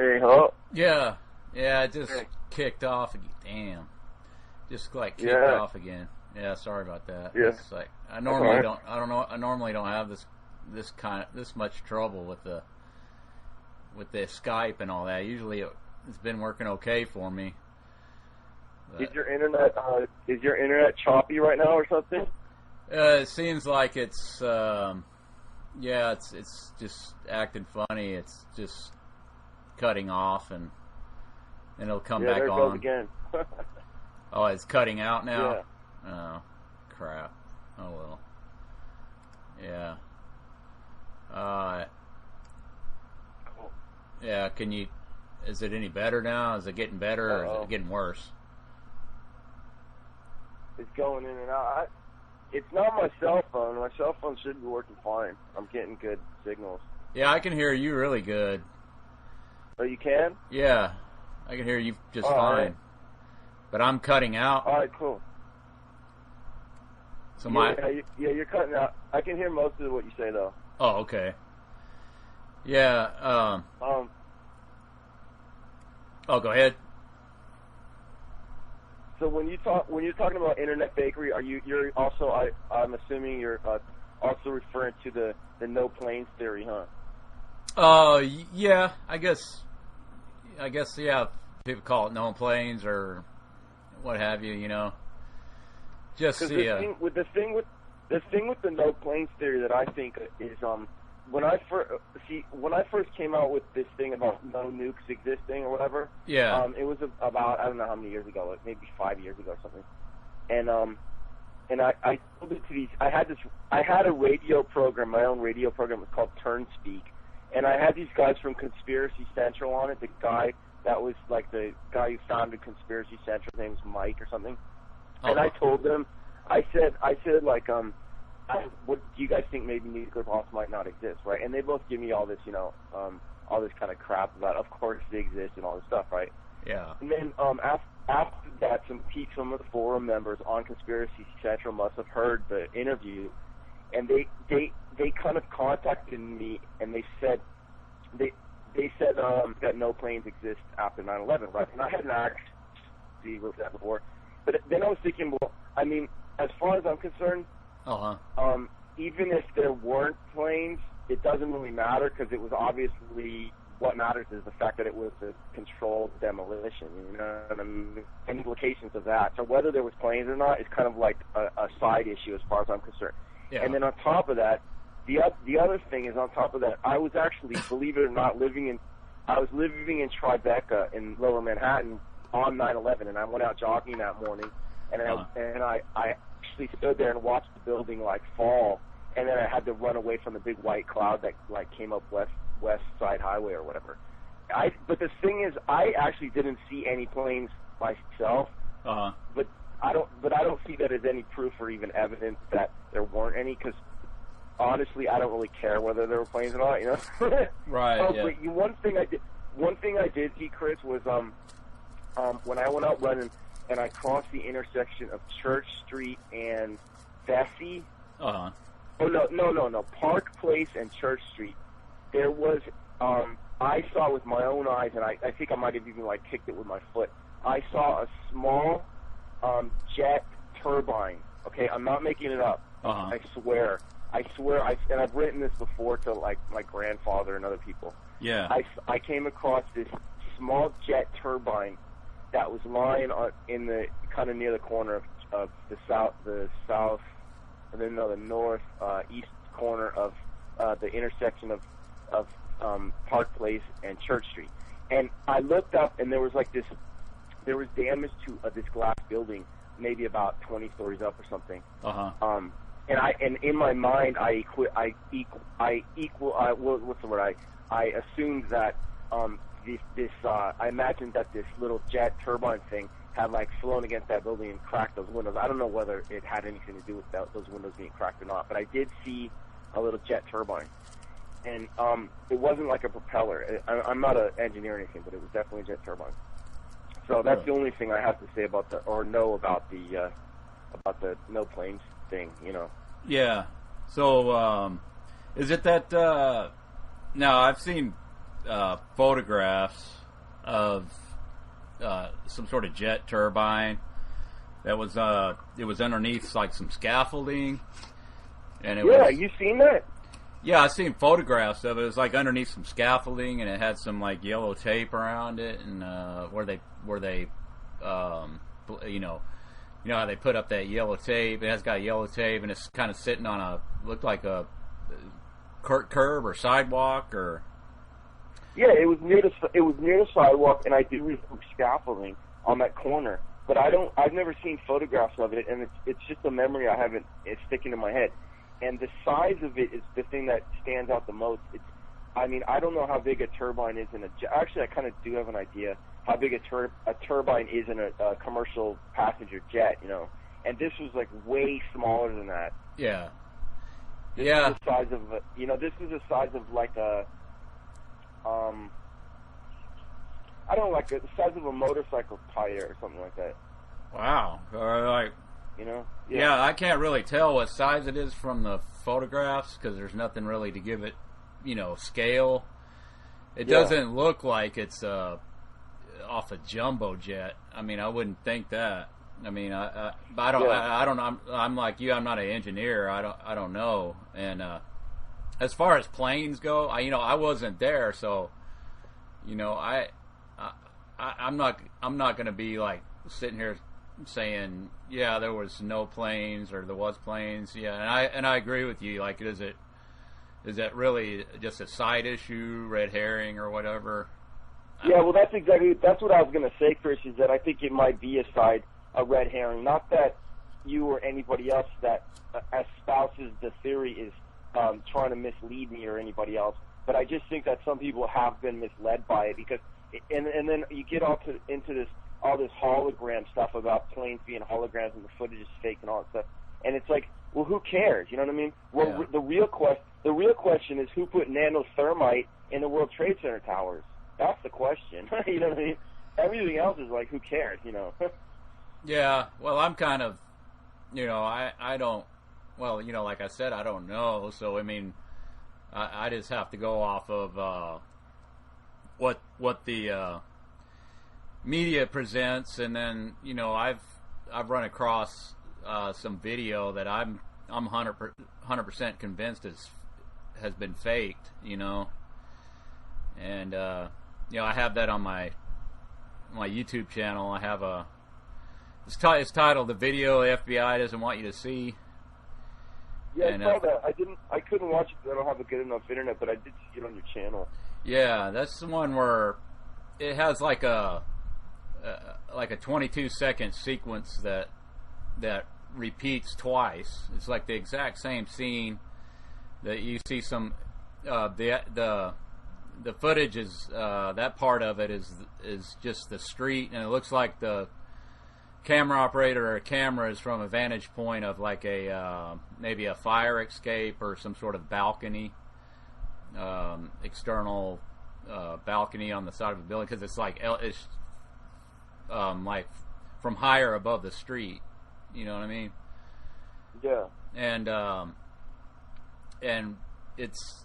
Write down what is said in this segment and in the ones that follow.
Hey, hello? Yeah, it just kicked off again. Damn. Just like kicked off again. Yeah, sorry about that. Yeah. It's like I normally don't have this much trouble with the Skype and all that. Usually it's been working okay for me. But, Is your internet choppy right now or something? it seems like it's just acting funny. It's just cutting off and it'll come back there it on. goes again. Oh, it's cutting out now? Yeah. Oh, crap. Oh, well. Yeah. Cool. Yeah, is it any better now? Is it getting better or is it getting worse? It's going in and out. It's not my cell phone. My cell phone should be working fine. I'm getting good signals. Yeah, I can hear you really good. Oh, you can? Yeah, I can hear you just fine. Right. But I'm cutting out. All right, cool. So you're cutting out. I can hear most of what you say, though. Oh, okay. Yeah. Oh, go ahead. So when you're talking about internet bakery, you're also I'm assuming you're also referring to the no planes theory, huh? Yeah. I guess yeah. People call it no planes or what have you. You know. Just the thing with the no planes theory that I think is when I first came out with this thing about no nukes existing or whatever. Yeah. It was about I don't know how many years ago, like maybe 5 years ago or something. And I told it to these. I had a radio program, my own radio program. It was called Turn Speak, and I had these guys from Conspiracy Central on it. The guy that was like the guy who founded Conspiracy Central, his name's Mike or something. And I told them, I said like, what do you guys think maybe nuclear bombs might not exist, right? And they both give me all this, all this kind of crap about, of course they exist and all this stuff, right? Yeah. And then after that, some of the forum members on Conspiracy Central must have heard the interview, and they kind of contacted me and they said that no planes exist after 9/11, right? And I hadn't actually looked at that before. But then I was thinking, well, I mean, as far as I'm concerned, even if there weren't planes, it doesn't really matter because it was obviously what matters is the fact that it was a controlled demolition, you know, and the implications of that. So whether there was planes or not is kind of like a side issue as far as I'm concerned. Yeah. And then on top of that, the other thing is on top of that, I was actually, believe it or not, living in Tribeca in Lower Manhattan on 9/11, and I went out jogging that morning, and I actually stood there and watched the building like fall, and then I had to run away from the big white cloud that like came up West Side Highway or whatever. But the thing is, I actually didn't see any planes myself. But I don't see that as any proof or even evidence that there weren't any, because honestly, I don't really care whether there were planes or not. You know. Right. Yeah. But one thing I did see, Chris, was when I went out running and I crossed the intersection of Church Street and Vesey. Oh no, Park Place and Church Street. There was I saw with my own eyes, and I think I might have even like kicked it with my foot. I saw a small jet turbine. Okay, I'm not making it up. I swear. And I've written this before to like my grandfather and other people. Yeah. I came across this small jet turbine that was lying in the kind of near the corner of the north east corner of the intersection of Park Place and Church Street. And I looked up, and there was damage to this glass building, maybe about 20 stories up or something. And in my mind, I assumed that I imagined that this little jet turbine thing had like flown against that building and cracked those windows. I don't know whether it had anything to do with those windows being cracked or not, but I did see a little jet turbine, and it wasn't like a propeller. I'm not an engineer or anything, but it was definitely a jet turbine. So that's the only thing I have to say about the no planes thing, you know. Yeah. So, is it that? Now I've seen photographs of some sort of jet turbine that was it was underneath like some scaffolding, and it was, you seen that? Yeah, I seen photographs of it. It was like underneath some scaffolding, and it had some like yellow tape around it, and where they you know how they put up that yellow tape. It has got yellow tape, and it's kind of sitting on looked like a curb or sidewalk or. Yeah, it was near the sidewalk, and I do remember scaffolding on that corner. But I've never seen photographs of it, and it's just a memory I haven't. It's sticking in my head, and the size of it is the thing that stands out the most. I don't know how big a turbine is in a jet. Actually, I kind of do have an idea how big a turbine is in a commercial passenger jet, you know. And this was like way smaller than that. Yeah. This is the size of this is the size of like a I don't know, like the size of a motorcycle tire or something like that. Wow. Like, you know? Yeah, I can't really tell what size it is from the photographs because there's nothing really to give it, you know, scale. It doesn't look like it's off a jumbo jet. I mean, I wouldn't think that. I mean, I don't know. I'm like you. I'm not an engineer. I don't know. And as far as planes go, I wasn't there, so you know, I'm not going to be like sitting here saying, yeah, there was no planes or there was planes. Yeah, and I agree with you. Like, is that really just a side issue, red herring or whatever? Yeah, well, that's what I was going to say, Chris. Is that I think it might be a red herring. Not that you or anybody else that espouses the theory is trying to mislead me or anybody else, but I just think that some people have been misled by it because, and then you get into all this hologram stuff about planes being holograms and the footage is fake and all that stuff, and it's like, well, who cares? You know what I mean? Well, yeah. The real question is who put nanothermite in the World Trade Center towers. That's the question. You know what I mean? Everything else is like, who cares? You know? Yeah. Well, I'm kind of, you know, I don't. Well, you know, like I said, I don't know. So I mean, I just have to go off of what the media presents, and then you know, I've run across some video that I'm 100% convinced has been faked. You know, and you know, I have that on my YouTube channel. I have it's titled "The Video the FBI Doesn't Want You to See." Yeah, I saw that. I couldn't watch it because I don't have a good enough internet, but I did see it on your channel. Yeah, that's the one where it has like a 22-second sequence that repeats twice. It's like the exact same scene that you see some the footage is that part of it is just the street, and it looks like the camera operator or camera is from a vantage point of like a maybe a fire escape or some sort of balcony, external balcony on the side of a building, because it's like from higher above the street. You know what I mean? Yeah. And it's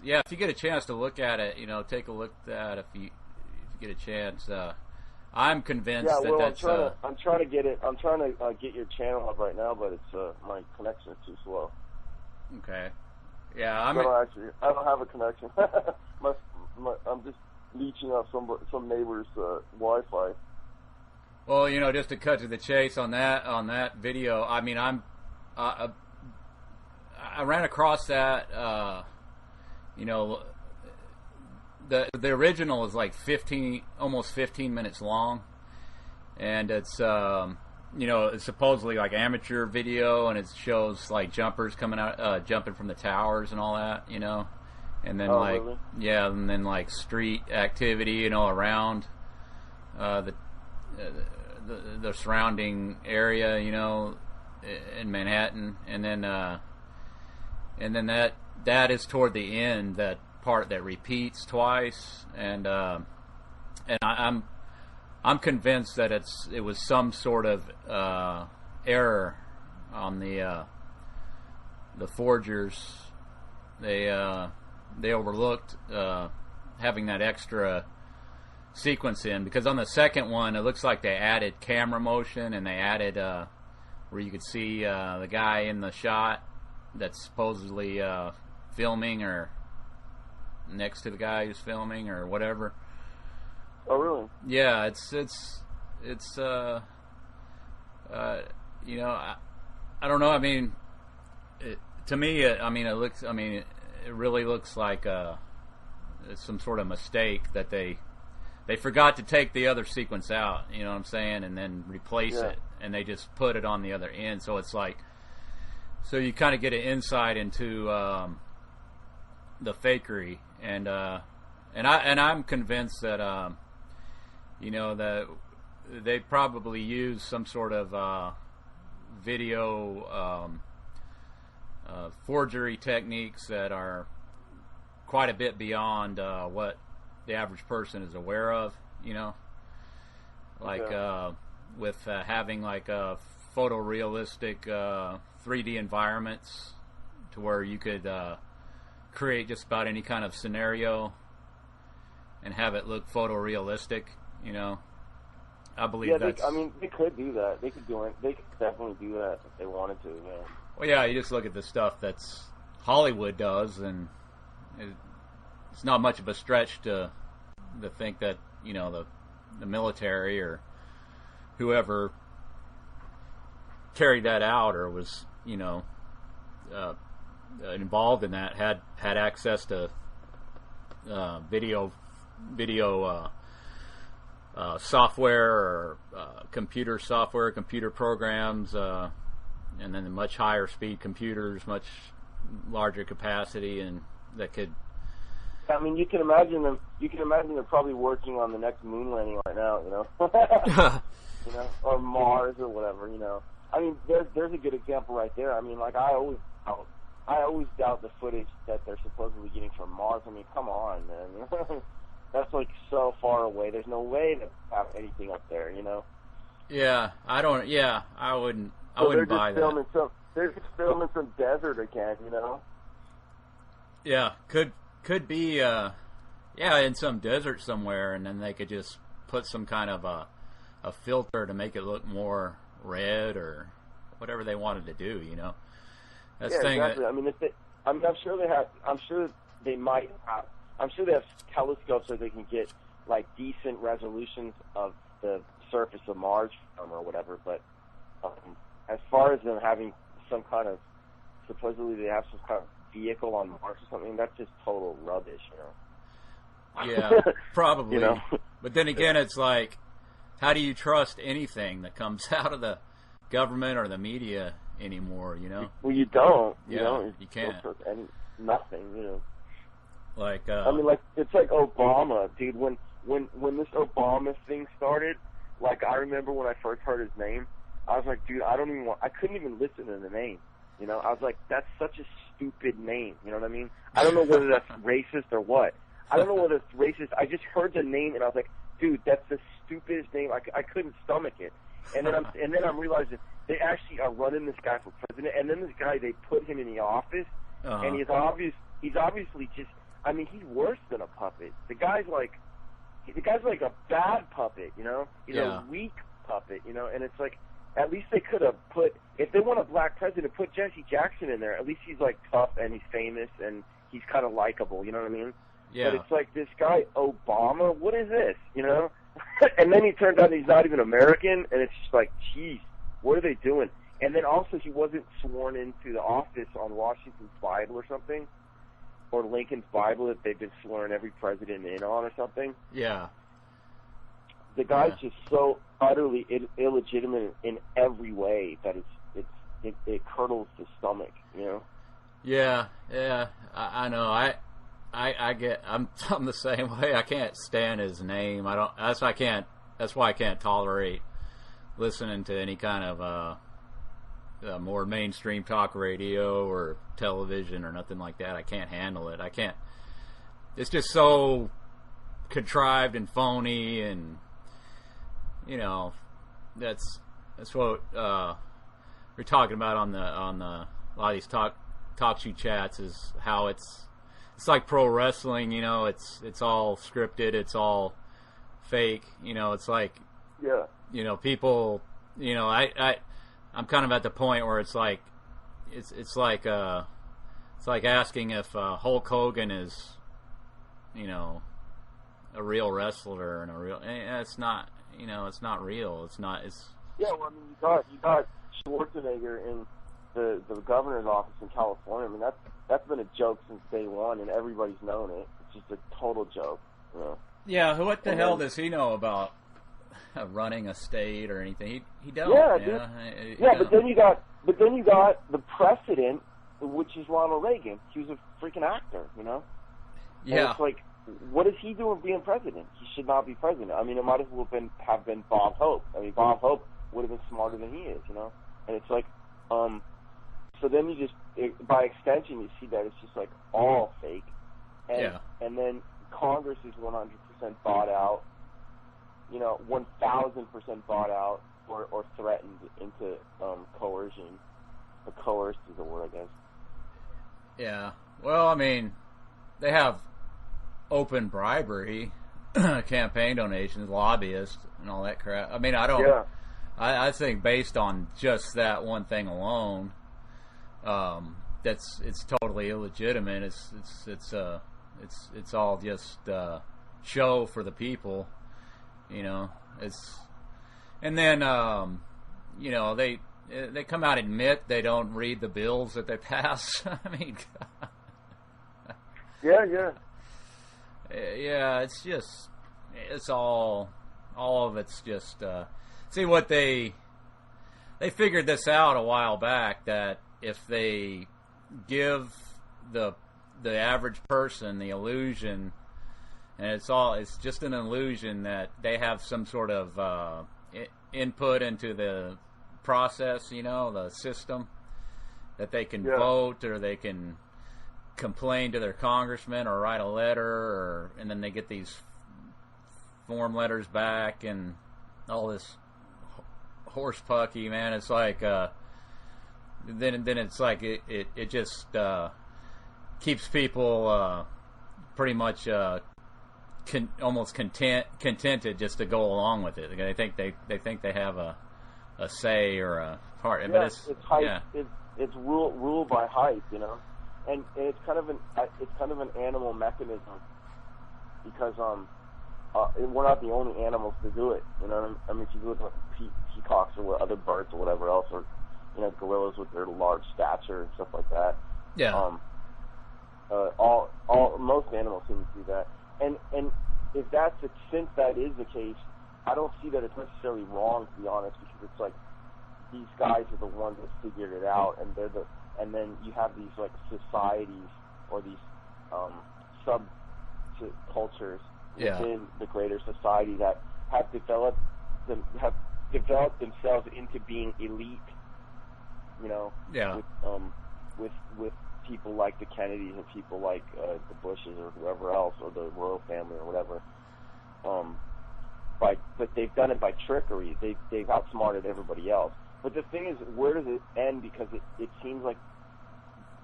yeah. If you get a chance to look at it, you know, take a look at that if you get a chance. I'm convinced that's. I'm trying to get it. I'm trying to get your channel up right now, but it's my connection is too slow. Okay. Yeah, I don't have a connection. I'm just leeching off some neighbor's Wi-Fi. Well, you know, just to cut to the chase on that video. I mean, I ran across that. You know. The original is like almost 15 minutes long, and it's you know, it's supposedly like amateur video, and it shows like jumpers coming out, jumping from the towers and all that, you know, and then really? Yeah, and then like street activity, you know, around the surrounding area, you know, in Manhattan, and then that is toward the end, that part that repeats twice, and I'm convinced that it was some sort of error on the forgers. They overlooked having that extra sequence in, because on the second one it looks like they added camera motion, and they added where you could see the guy in the shot that's supposedly filming, or next to the guy who's filming, or whatever. Oh, really? Yeah, it's you know, I don't know. I mean, to me, it really looks like some sort of mistake that they forgot to take the other sequence out. You know what I'm saying? And then replace it, and they just put it on the other end. So it's like, so you kind of get an insight into the fakery, and I'm convinced that you know, that they probably use some sort of video forgery techniques that are quite a bit beyond what the average person is aware of, you know, like with having like photorealistic 3D environments to where you could create just about any kind of scenario and have it look photorealistic, you know. I believe that's... they could do that. They could do it. They could definitely do that if they wanted to, yeah. Well, yeah, you just look at the stuff that's Hollywood does, and it's not much of a stretch to think that, you know, the military or whoever carried that out or was, you know, involved in that had access to video software or computer software, computer programs, and then the much higher speed computers, much larger capacity, and that could... I mean, you can imagine them. You can imagine they're probably working on the next moon landing right now. You know, you know, or Mars or whatever. You know, I mean, there's a good example right there. I mean, like I always doubt the footage that they're supposedly getting from Mars. I mean, come on, man. That's like so far away. There's no way to have anything up there. You know. Yeah, I don't. Yeah, I wouldn't. I wouldn't buy that. They're just filming some desert again. You know. Yeah, could be, in some desert somewhere, and then they could just put some kind of a filter to make it look more red or whatever they wanted to do, you know. That's exactly. I mean, I'm sure they have. I'm sure they might have. I'm sure they have telescopes so they can get like decent resolutions of the surface of Mars or whatever. But as far as them having some kind of, supposedly they have some kind of vehicle on Mars or something, that's just total rubbish, you know. Yeah, probably. You know? But then again, it's like, how do you trust anything that comes out of the government or the media anymore, you know? Well, you don't. You can't. Don't trust nothing, you know. Like, I mean, like, it's like Obama, dude. When this Obama thing started, like, I remember when I first heard his name, I was like, dude, I couldn't even listen to the name. You know, I was like, that's such a stupid name. You know what I mean? I don't know whether that's racist or what. I don't know whether it's racist. I just heard the name and I was like, dude, that's the stupidest name. I couldn't stomach it. And then I'm realizing they actually are running this guy for president. And then this guy, they put him in the office, and he's obviously just. I mean, he's worse than a puppet. The guy's like a bad puppet. You know, he's a weak puppet. You know, and it's like, at least they could have put, if they want a black president, put Jesse Jackson in there. At least he's like tough and he's famous and he's kind of likable. You know what I mean? Yeah. But it's like this guy Obama. What is this? You know? And then he turns out he's not even American, and it's just like, geez, what are they doing? And then also he wasn't sworn into the office on Washington's Bible or something, or Lincoln's Bible that they've been swearing every president in on or something. Yeah. The guy's just so utterly illegitimate in every way that it curdles the stomach, you know. Yeah, I know. I'm the same way. I can't stand his name. That's why I can't tolerate listening to any kind of more mainstream talk radio or television or nothing like that. I can't handle it. I can't. It's just so contrived and phony, and you know, that's what we're talking about on the a lot of these talk show chats, is how it's like pro wrestling. You know, it's all scripted. It's all fake. You know, it's like, Yeah. you know, people. You know, I'm kind of at the point where it's like it's like asking if Hulk Hogan is, you know, a real wrestler and a real. It's not. You know, it's not real. It's not. It's. Yeah, well, I mean, you got Schwarzenegger in the governor's office in California. I mean, that's been a joke since day one, and everybody's known it. It's just a total joke. You know? Yeah, what the hell does he know about running a state or anything? He don't. Yeah, you know? Yeah, but then you got the precedent, which is Ronald Reagan. He was a freaking actor, you know. Yeah. And it's like, what is he doing being president? He should not be president. I mean, it might as well have been Bob Hope. I mean, Bob Hope would have been smarter than he is, you know. And it's like, so then you just, by extension, you see that it's just like all fake. And, yeah. And then Congress is 100% bought out, you know, 1,000% bought out or threatened into coercion. Or coerced is the word, I guess. Yeah. Well, I mean, they have open bribery, campaign donations, lobbyists, and all that crap. I mean, I don't. Yeah. I think based on just that one thing alone, it's totally illegitimate. It's all just show for the people, you know. And then you know, they come out and admit they don't read the bills that they pass. I mean, yeah. Yeah, it's all of it's just. See what they figured this out a while back, that if they give the average person the illusion, and it's just an illusion that they have some sort of input into the process, you know, the system, that they can vote or they can complain to their congressman or write a letter, and then they get these form letters back and all this horse pucky, man. It's like then it's like it just keeps people pretty much almost contented just to go along with it. They think they have a say or a part. Yeah, but it's hype. Yeah. It's rule by hype, you know, and it's kind of an animal mechanism, because we're not the only animals to do it, you know. I mean, if you look at peacocks or other birds or whatever else, or, you know, gorillas with their large stature and stuff like that. Yeah. Most animals seem to do that, and if since that is the case, I don't see that it's necessarily wrong, to be honest, because it's like these guys are the ones that figured it out, and and then you have these like societies or these subcultures within the greater society that have developed themselves into being elite, you know. Yeah. With people like the Kennedys and people like the Bushes or whoever else, or the royal family or whatever. But they've done it by trickery. They've outsmarted everybody else. But the thing is, where does it end? Because it seems like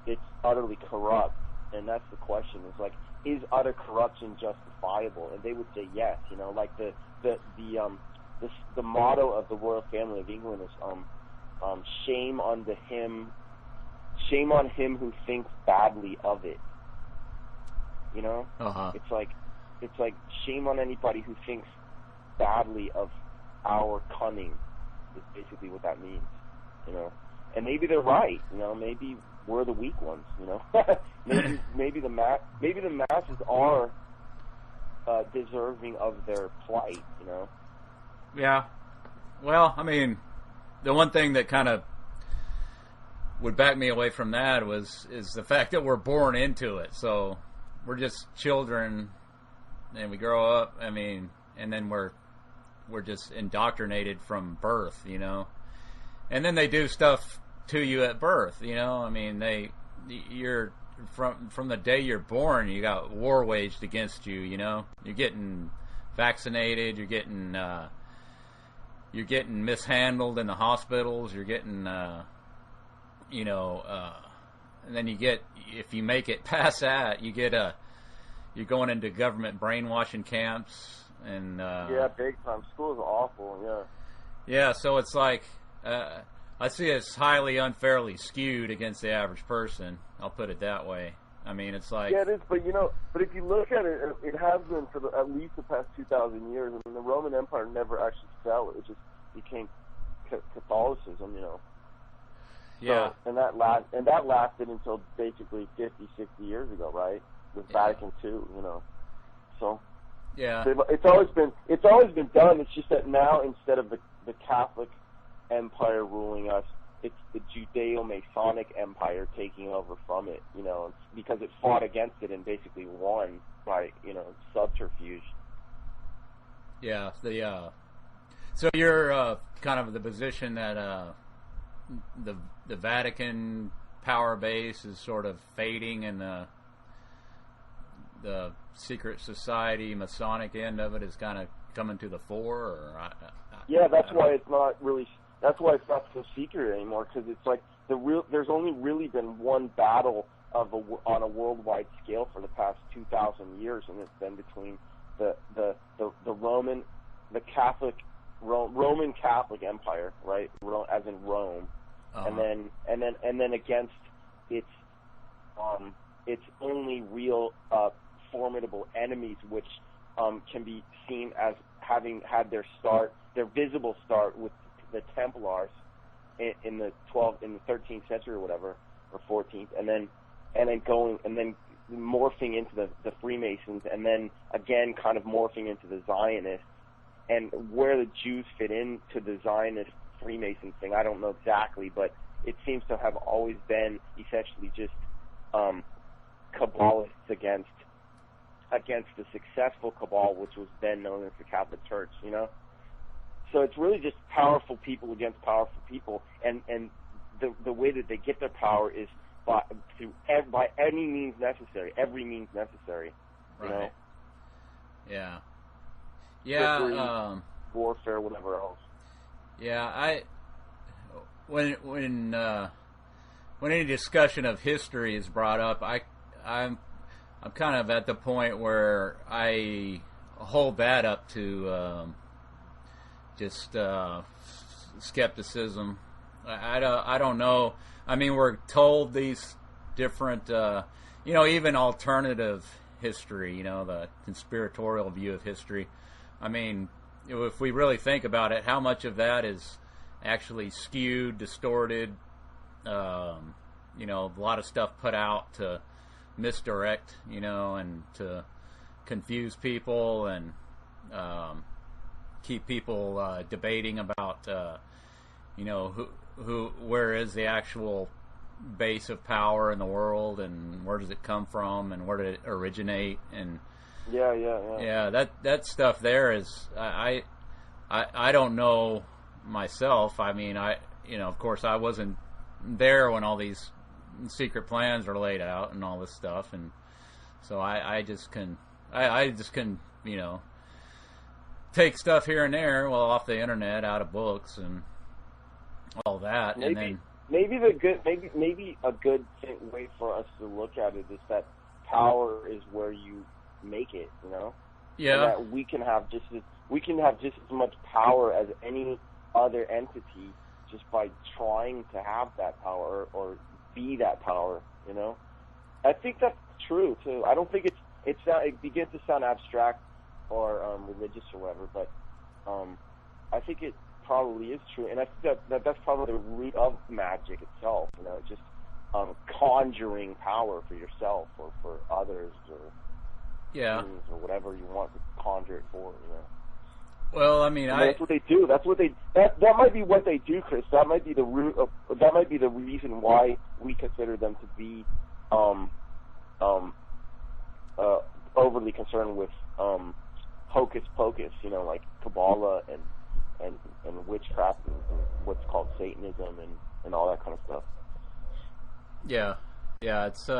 it's utterly corrupt, and that's the question. Is like, is utter corruption justifiable? And they would say yes. You know, like the motto of the royal family of England is shame on him who thinks badly of it. You know, It's like shame on anybody who thinks badly of our cunning. Is basically what that means, you know. And maybe they're right, you know. Maybe we're the weak ones, you know. maybe the masses are deserving of their plight, you know. Yeah. Well, I mean, the one thing that kind of would back me away from that is the fact that we're born into it. So we're just children, and we grow up. I mean, and then we're just indoctrinated from birth, you know. And then they do stuff to you at birth, you know. I mean, you're from the day you're born, you got war waged against you, you know. You're getting vaccinated, you're getting mishandled in the hospitals, you're getting then you get, if you make it past that, you're going into government brainwashing camps, and yeah, big time. School is awful. Yeah, so it's like I see it's highly unfairly skewed against the average person. I'll put it that way. I mean, it's like, yeah, it is. But but if you look at it, it has been for at least the past 2,000 years. I mean, the Roman Empire never actually fell; it just became Catholicism. Yeah. So, and that lasted until basically 50, 60 years ago, right? With Vatican II, So yeah, it's always been done. It's just that now, instead of the Catholic Empire ruling us, it's the Judeo-Masonic Empire taking over from it. Because it fought against it and basically won by subterfuge. Yeah. So you're kind of the position that the Vatican power base is sort of fading, and the secret society Masonic end of it is kind of coming to the fore, or yeah, that's why it's not so secret anymore, because it's like there's only really been one battle on a worldwide scale for the past 2,000 years, and it's been between the Roman Catholic Empire, right? As in Rome, and then against its only real formidable enemies, which can be seen as having had their visible start with the Templars in the 13th century or whatever, or 14th, and then morphing into the Freemasons, and then again kind of morphing into the Zionists. And where the Jews fit into the Zionist Freemason thing, I don't know exactly, but it seems to have always been essentially just Kabbalists against the successful Cabal, which was then known as the Catholic Church, So it's really just powerful people against powerful people, and the way that they get their power is by any means necessary, every means necessary, Right. Yeah. Trickery, Yeah. Warfare, whatever else. Yeah. When any discussion of history is brought up, I'm kind of at the point where I hold that up to just skepticism. I don't know. I mean, we're told these different, even alternative history, the conspiratorial view of history. I mean, if we really think about it, how much of that is actually skewed, distorted, a lot of stuff put out to misdirect, and to confuse people and keep people debating about, where is the actual base of power in the world, and where does it come from, and where did it originate, and yeah, that stuff there is I don't know myself. I mean, of course I wasn't there when all these secret plans are laid out and all this stuff, and so I just can take stuff here and there, off the internet, out of books and all that. Maybe a good way for us to look at it is that power is where you make it, Yeah. And that we can have just as much power as any other entity just by trying to have that power or be that power, I think that's true too. I don't think it begins to sound abstract or religious or whatever, but I think it probably is true, and I think that's probably the root of magic itself. Just conjuring power for yourself or for others or things or whatever you want to conjure it for. Well, I mean, that's what they do. That might be what they do, Chris. That might be the root of. That might be the reason why we consider them to be overly concerned with hocus pocus. Like Kabbalah and witchcraft and what's called Satanism and all that kind of stuff. Yeah, it's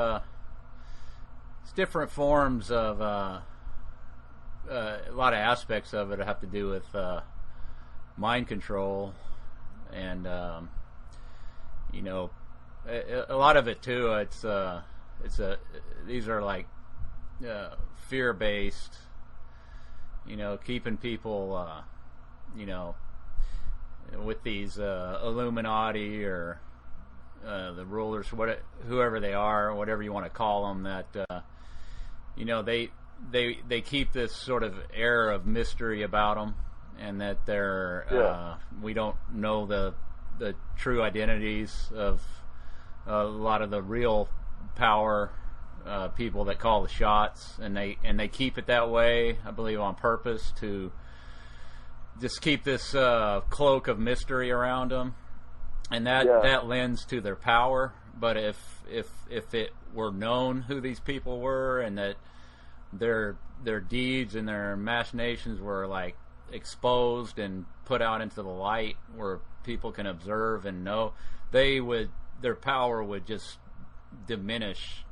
different forms of a lot of aspects of it have to do with mind control, and a lot of it too. These are like fear based. Keeping people, with these Illuminati or the rulers, whoever they are, whatever you want to call them, that they keep this sort of air of mystery about them, and that we don't know the true identities of a lot of the real power people that call the shots, and they keep it that way, I believe, on purpose, to just keep this cloak of mystery around them, and that lends to their power. But if it were known who these people were, and that their deeds and their machinations were like exposed and put out into the light, where people can observe and know, their power would just diminish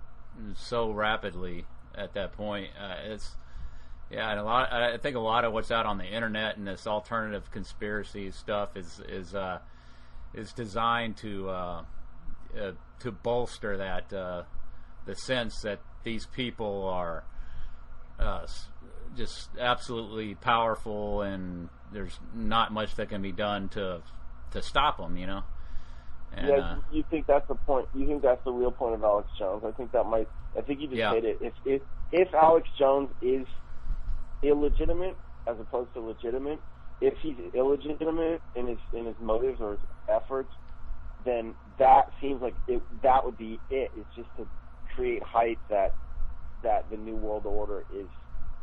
so rapidly at that point. And I think a lot of what's out on the internet and this alternative conspiracy stuff is designed to bolster that the sense that these people are just absolutely powerful, and there's not much that can be done to stop them. And, you think that's the point? You think that's the real point of Alex Jones? I think you just hit it. If Alex Jones is illegitimate as opposed to legitimate, if he's illegitimate in his motives or his efforts, then that seems like that would be it. It's just to create hype that the New World Order is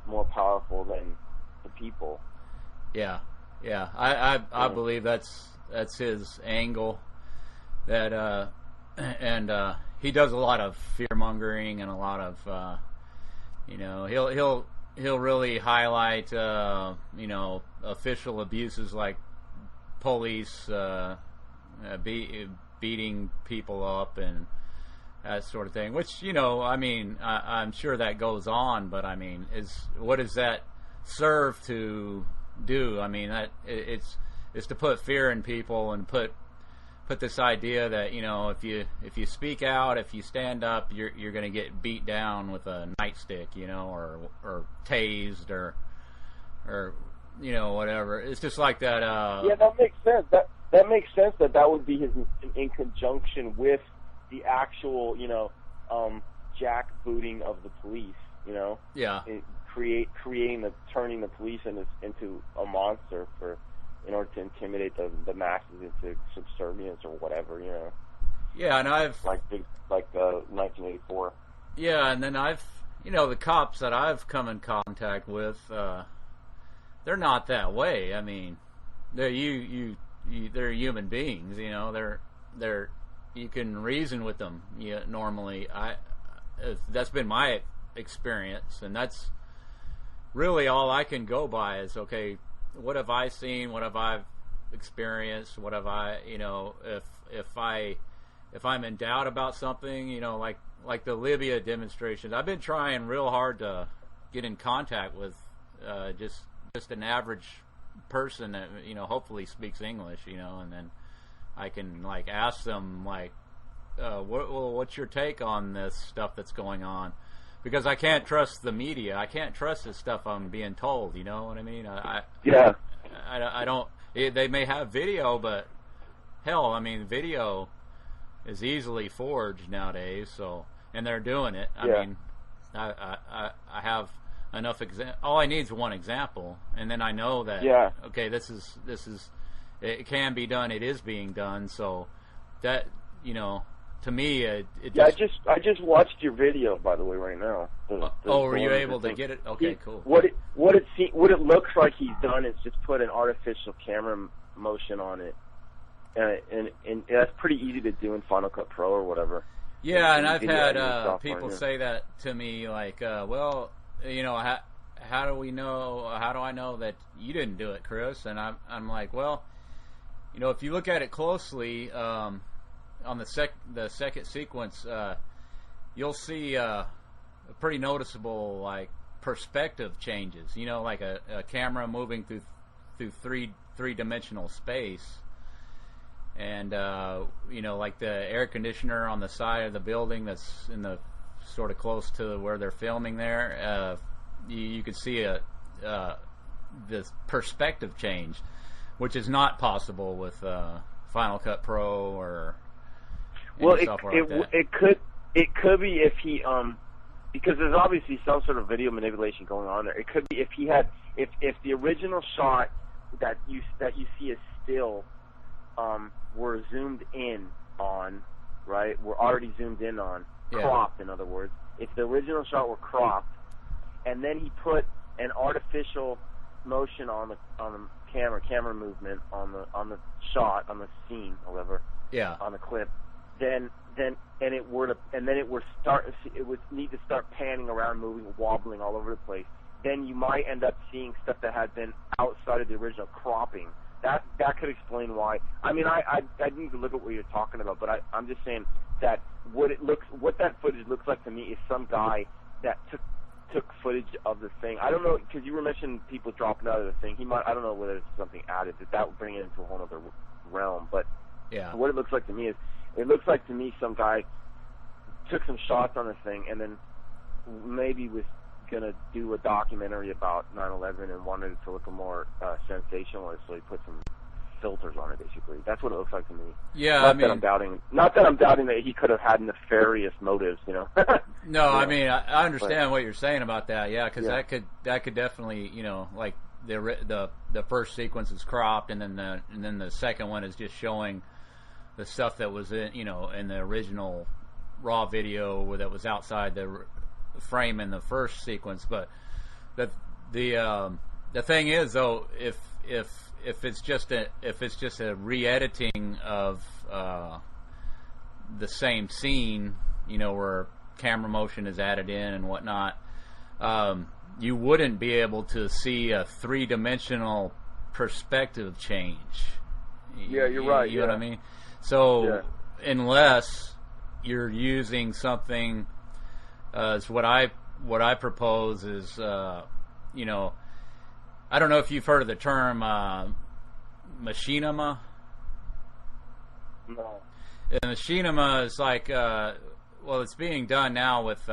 more powerful than the people. Yeah. I believe that's his angle. That and he does a lot of fear mongering, and a lot of he'll really highlight official abuses like police beating people up and that sort of thing. Which I'm sure that goes on, but what does that serve to do? That it's to put fear in people and put this idea that if you speak out, if you stand up, you're going to get beat down with a nightstick, or tased, or whatever. It's just like that. That makes sense. That makes sense. That would be in conjunction with the actual jackbooting of the police. Turning the police into a monster in order to intimidate the masses into subservience or whatever, Yeah, and I've like 1984. Yeah, and then the cops that I've come in contact with, they're not that way. They're they're human beings. They're you can reason with them. Normally, that's been my experience, and that's really all I can go by. Is okay. What have I seen? What have I experienced? What have I, if I'm in doubt about something, like the Libya demonstrations, I've been trying real hard to get in contact with just an average person that hopefully speaks English, and then I can ask them what's your take on this stuff that's going on? Because I can't trust the media. I can't trust the stuff I'm being told. You know what I mean? I don't. They may have video, but hell, video is easily forged nowadays. So, and they're doing it. I have enough all I need is one example, and then I know that okay, this is it can be done. It is being done. So that to me, I just watched your video, by the way, right now. Were you able to get it? Okay, cool. What it looks like he's done is just put an artificial camera motion on it, and that's pretty easy to do in Final Cut Pro or whatever. Yeah, and I've had people say that to me, well, how do we know? How do I know that you didn't do it, Chris? And I'm like, well, if you look at it closely. On the second sequence, you'll see a pretty noticeable perspective changes. Like a camera moving through three-dimensional space, and you know, like the air conditioner on the side of the building that's in the sort of close to where they're filming there, you could see this perspective change, which is not possible with Final Cut Pro or any software like that. It could be if he because there's obviously some sort of video manipulation going on there. It could be if he had if the original shot that you see as still were zoomed in on, right? Were already zoomed in on, cropped, in other words. If the original shot were cropped, and then he put an artificial motion on the camera movement on the shot, on the scene, or whatever, on the clip, then it would need to start panning around, moving, wobbling all over the place. Then you might end up seeing stuff that had been outside of the original cropping. That could explain why. I mean, I need to look at what you're talking about, but I'm just saying that what that footage looks like to me is some guy that took footage of the thing. I don't know, because you were mentioning people dropping out of the thing. I don't know whether it's something added that would bring it into a whole other realm. But what it looks like to me is, it looks like to me some guy took some shots on the thing and then maybe was gonna do a documentary about 9/11 and wanted it to look more sensationalist, so he put some filters on it. Basically, that's what it looks like to me. Yeah, not that I'm doubting that he could have had nefarious motives. You know. No, I mean, I understand what you're saying about that. Yeah, because that could definitely, you know, like the first sequence is cropped, and then the second one is just showing the stuff that was in the original raw video that was outside the frame in the first sequence. But the thing is, though, if it's just a re-editing of the same scene, you know, where camera motion is added in and whatnot, you wouldn't be able to see a three-dimensional perspective change. Yeah, you're right. You know what I mean? So unless you're using something, what I propose is, you know, I don't know if you've heard of the term machinima. No. And machinima is like, well, it's being done now with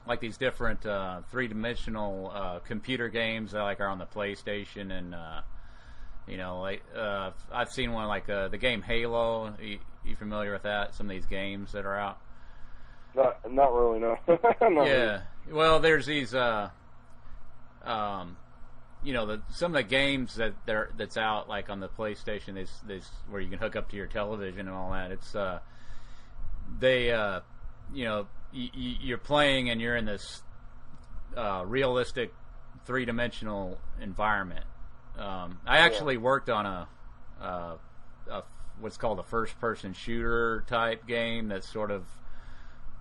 like these different three-dimensional computer games that like are on the PlayStation, and you know, like I've seen one like the game Halo. You familiar with that? Some of these games that are out. Not really, no. Yeah. Well, there's these, you know, some of the games that's out, like on the PlayStation, is where you can hook up to your television and all that. It's you know, you're playing and you're in this realistic three-dimensional environment. I actually worked on a what's called a first-person shooter type game that's sort of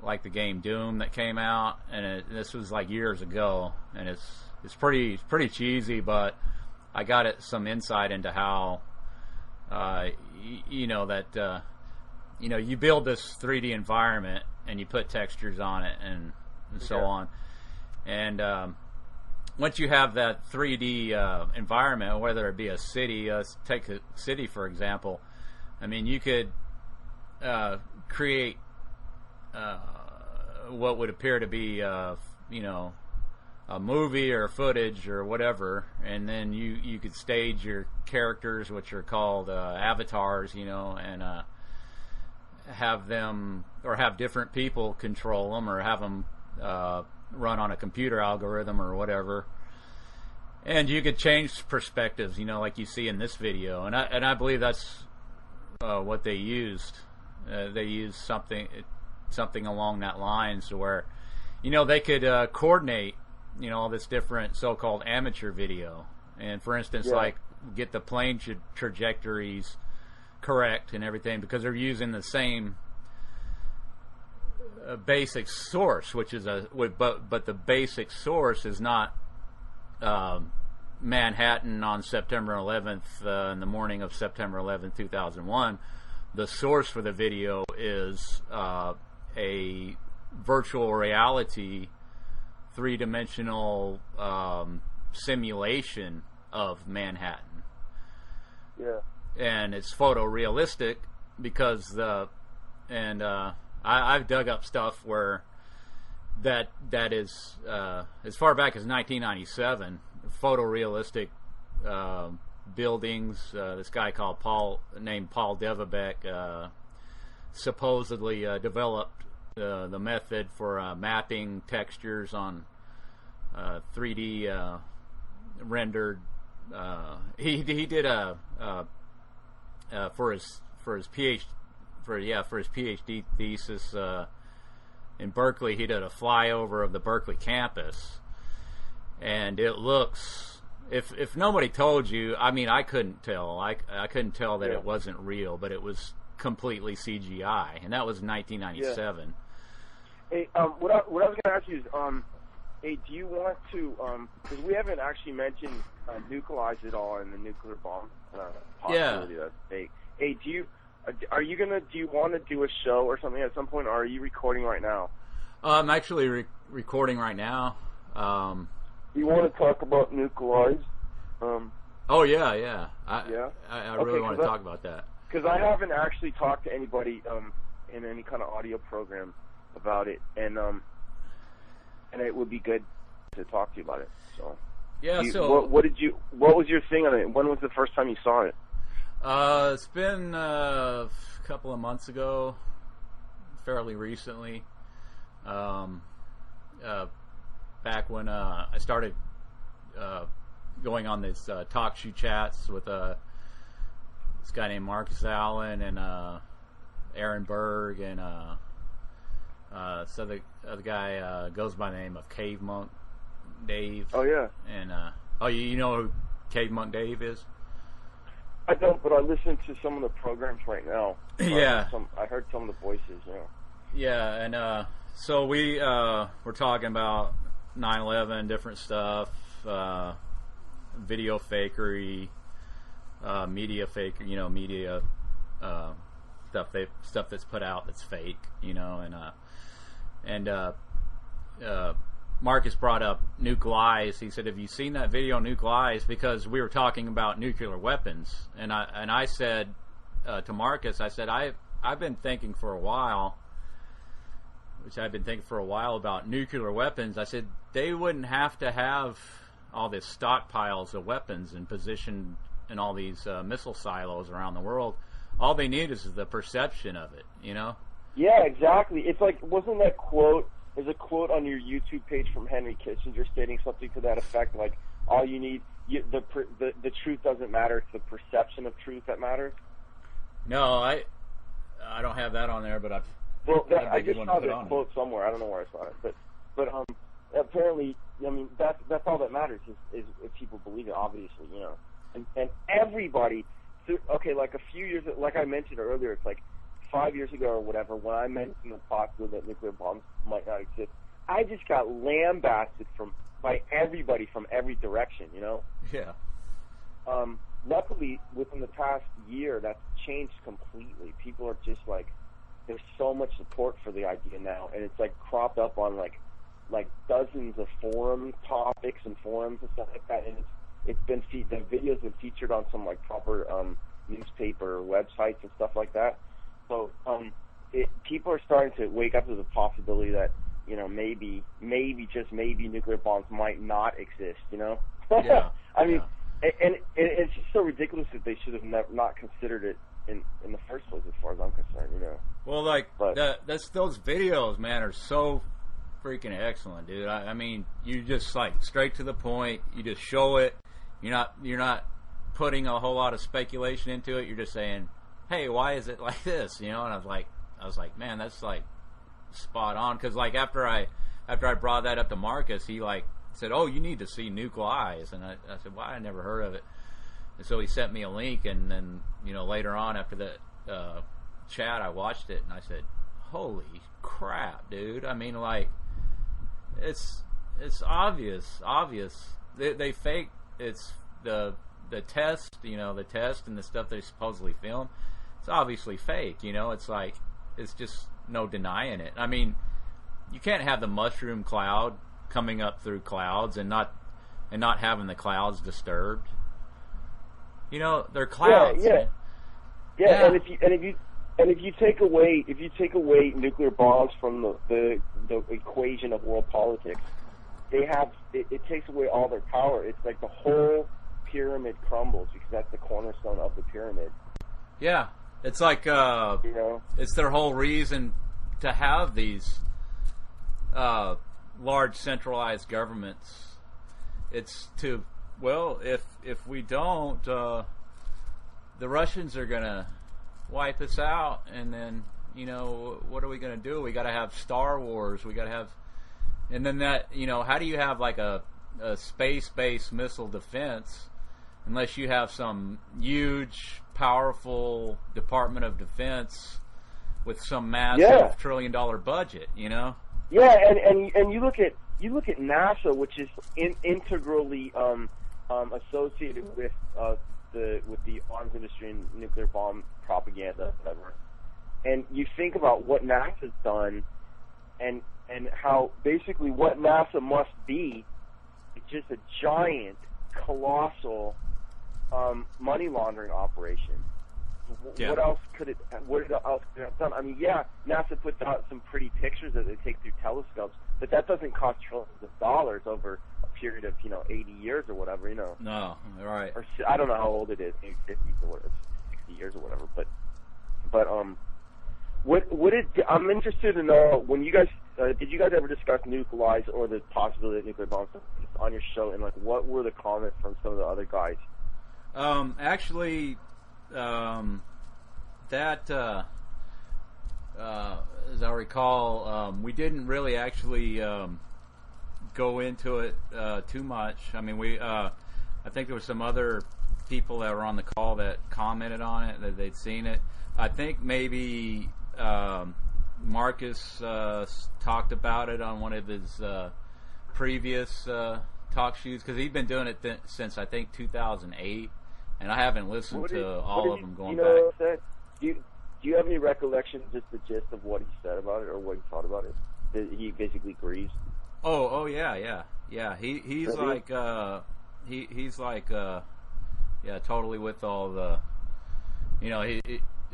like the game Doom that came out, and this was like years ago, and it's pretty cheesy, but I got some insight into how you know that you know, you build this 3D environment and you put textures on it and so on, and once you have that 3D environment, whether it be a city, take a city for example, I mean, you could create what would appear to be, you know, a movie or footage or whatever, and then you could stage your characters, which are called avatars, you know, and have them, or have different people control them, or have them run on a computer algorithm or whatever. And you could change perspectives, you know, like you see in this video, and I believe that's what they used. They used something along that lines, where, you know, they could coordinate, you know, all this different so-called amateur video, and for instance, like get the plane trajectories correct and everything, because they're using the same basic source, which is but the basic source is not Manhattan on September 11th, in the morning of September 11th, 2001. The source for the video is a virtual reality three-dimensional simulation of Manhattan. Yeah. and it's photorealistic because I've dug up stuff where that is as far back as 1997, photorealistic buildings. This guy named Paul Devabeck supposedly developed the method for mapping textures on 3D rendered. He did for his PhD thesis in Berkeley. He did a flyover of the Berkeley campus, and it looks. If nobody told you, I mean, I couldn't tell. I couldn't tell that it wasn't real, but it was completely CGI, and that was 1997. Hey, what I was going to ask you is, hey, do you want to? Because we haven't actually mentioned Nuke Lies at all in the nuclear bomb possibility that's fake. Hey, do you want to do a show or something at some point, or are you recording right now? I'm actually recording right now. You want to talk about Nuke Lies? Oh yeah. I really want to talk about that. Because I haven't actually talked to anybody in any kind of audio program about it, and it would be good to talk to you about it. So yeah. What was your thing on it? When was the first time you saw it? It's been a couple of months ago, fairly recently. Back when I started going on this talk show chats with this guy named Marcus Allen and Aaron Berg and so the other guy goes by the name of Cave Monk Dave. Oh yeah. And you know who Cave Monk Dave is? I don't, but I listen to some of the programs right now. Yeah. I heard some of the voices. Yeah. Yeah, and so we were talking about 9/11, different stuff, video fakery, media fakery, media stuff that's put out that's fake, and Marcus brought up Nuke Lies. He said, "Have you seen that video, Nuke Lies?" Because we were talking about nuclear weapons, and I said to Marcus, I said, I've been thinking for a while. About nuclear weapons. I said they wouldn't have to have all these stockpiles of weapons and positioned in all these missile silos around the world. All they need is the perception of it, Yeah, exactly. It's like, wasn't that quote? There's a quote on your YouTube page from Henry Kissinger stating something to that effect, like all you need, the truth doesn't matter. It's the perception of truth that matters. No, I don't have that on there, but I just saw that quote somewhere. I don't know where I saw it, but apparently, I mean, that's all that matters is if people believe it. Obviously, and everybody. Okay, like a few years, like I mentioned earlier, it's like 5 years ago or whatever, when I mentioned the possibility that nuclear bombs might not exist, I just got lambasted by everybody from every direction. Yeah. Luckily, within the past year, that's changed completely. People are just like, there's so much support for the idea now, and it's like cropped up on like dozens of forum topics and forums and stuff like that, and it's been the video's been featured on some like proper newspaper websites and stuff like that. So people are starting to wake up to the possibility that maybe just maybe nuclear bombs might not exist. Yeah. I mean, and it's just so ridiculous that they should have not considered it in the first place, as far as I'm concerned. Well, those videos, man, are so freaking excellent, dude. I mean, you just like straight to the point. You just show it. You're not putting a whole lot of speculation into it. You're just saying, "Hey, why is it like this?" And I was like, man, that's like spot on. Because like after I brought that up to Marcus, he like said, "Oh, you need to see Nuke Lies," and I said, "Well, I never heard of it." And so he sent me a link, and then later on after the chat, I watched it, and I said, "Holy crap, dude!" I mean, like it's obvious. They fake. It's the test, the test and the stuff they supposedly film. It's obviously fake. It's like it's just no denying it. I mean, you can't have the mushroom cloud coming up through clouds and not having the clouds disturbed. They're clouds. Yeah. Yeah, and if you take away nuclear bombs from the equation of world politics, it takes away all their power. It's like the whole pyramid crumbles because that's the cornerstone of the pyramid. Yeah, it's like it's their whole reason to have these large centralized governments. It's to if we don't, the Russians are gonna wipe us out, and then what are we gonna do? We got to have Star Wars. We got to have, and then that how do you have like a space-based missile defense unless you have some huge, powerful Department of Defense with some massive $1 trillion budget? Yeah, and you look at NASA, which is integrally associated with the arms industry and nuclear bomb propaganda, whatever. And you think about what NASA's done, and how basically what NASA must be is just a giant, colossal money laundering operation. Yeah. What else could it have done? I mean, NASA puts out some pretty pictures that they take through telescopes, but that doesn't cost trillions of dollars over a period of 80 years or whatever. No, right. Or I don't know how old it is, maybe 50 or whatever, 60 years or whatever. But I'm interested to know, when you guys did you guys ever discuss Nuke Lies or the possibility of nuclear bombs on your show, and like what were the comments from some of the other guys? Actually, that as I recall, we didn't really actually go into it too much. I mean, I think there were some other people that were on the call that commented on it, that they'd seen it. I think maybe Marcus talked about it on one of his previous talk shows, because he'd been doing it since I think 2008, and I haven't listened to all of them going back. Do you have any recollection, just the gist of what he said about it or what he thought about it? Did he basically agrees? Oh yeah. He's like he's like totally with all the he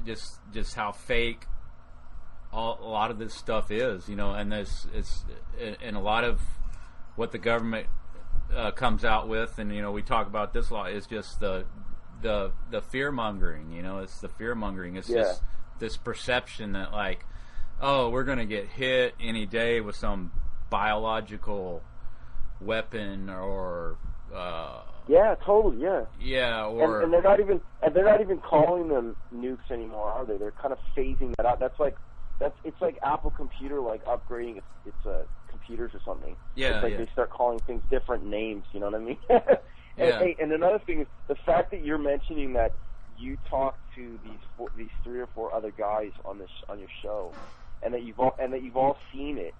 just how fake a lot of this stuff is, and and a lot of what the government comes out with, and we talk about this a lot, is just the fear mongering. It's the fear mongering. It's just this perception that like, oh, we're gonna get hit any day with some biological weapon or totally, or and they're not even calling them nukes anymore, are they? They're kind of phasing that out. It's like Apple Computer upgrading its computers or something. It's like they start calling things different names. You know what I mean? And another thing is the fact that you're mentioning that you talked to these 3 or 4 other guys on your show, and that you've all seen it.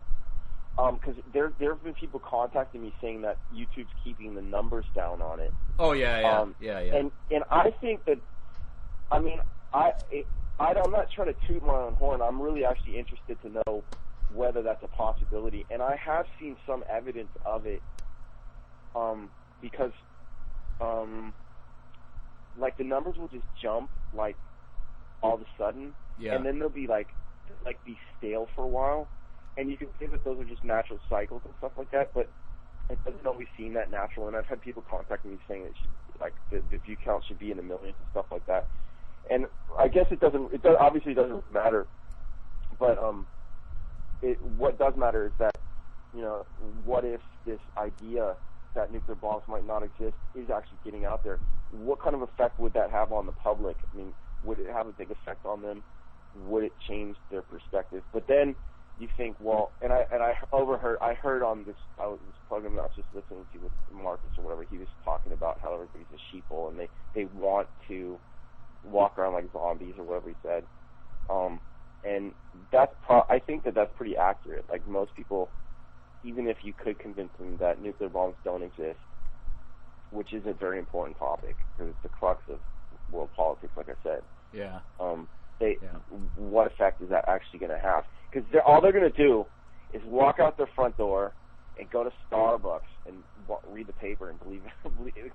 Because there have been people contacting me saying that YouTube's keeping the numbers down on it. Oh yeah. And I think that, I mean, I'm not trying to toot my own horn. I'm really actually interested to know whether that's a possibility, and I have seen some evidence of it. Because like the numbers will just jump like all of a sudden, and then they'll be be stale for a while. And you can think that those are just natural cycles and stuff like that, but it doesn't always seem that natural. And I've had people contact me saying that the view count should be in the millions and stuff like that. And I guess it obviously doesn't matter. But what does matter is that, what if this idea that nuclear bombs might not exist is actually getting out there? What kind of effect would that have on the public? I mean, would it have a big effect on them? Would it change their perspective? But then you think, well, and I heard on this program I was just listening to with Marcus or whatever, he was talking about how everybody's a sheeple and they want to walk around like zombies or whatever he said. And I think that's pretty accurate. Like most people, even if you could convince them that nuclear bombs don't exist, which is a very important topic because it's the crux of world politics, like I said. Yeah. What effect is that actually going to have? Because all they're going to do is walk out their front door and go to Starbucks and read the paper and believe.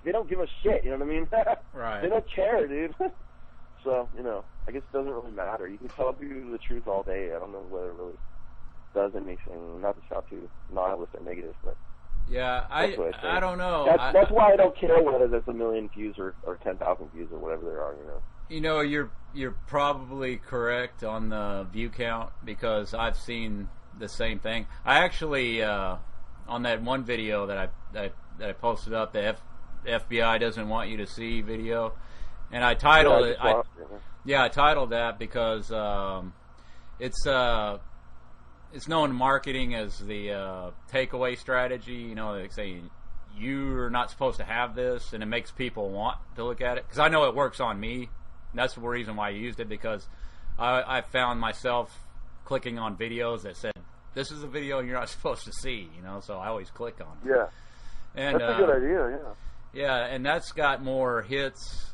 They don't give a shit. You know what I mean? Right. They don't care, dude. So, I guess it doesn't really matter. You can tell people the truth all day. I don't know whether it really does anything. Not to sound too nihilist or negative, but yeah, I don't know. That's why I don't care whether there's 1 million views or 10,000 views or whatever there are. You're probably correct on the view count, because I've seen the same thing. I actually on that one video that I posted up, the FBI doesn't want you to see video, and I titled it. I titled that because it's known in marketing as the takeaway strategy. They say you're not supposed to have this, and it makes people want to look at it. Because I know it works on me. And that's the reason why I used it, because I found myself clicking on videos that said, "This is a video you're not supposed to see," So I always click on it. Yeah, and that's a good idea. Yeah. Yeah, and that's got more hits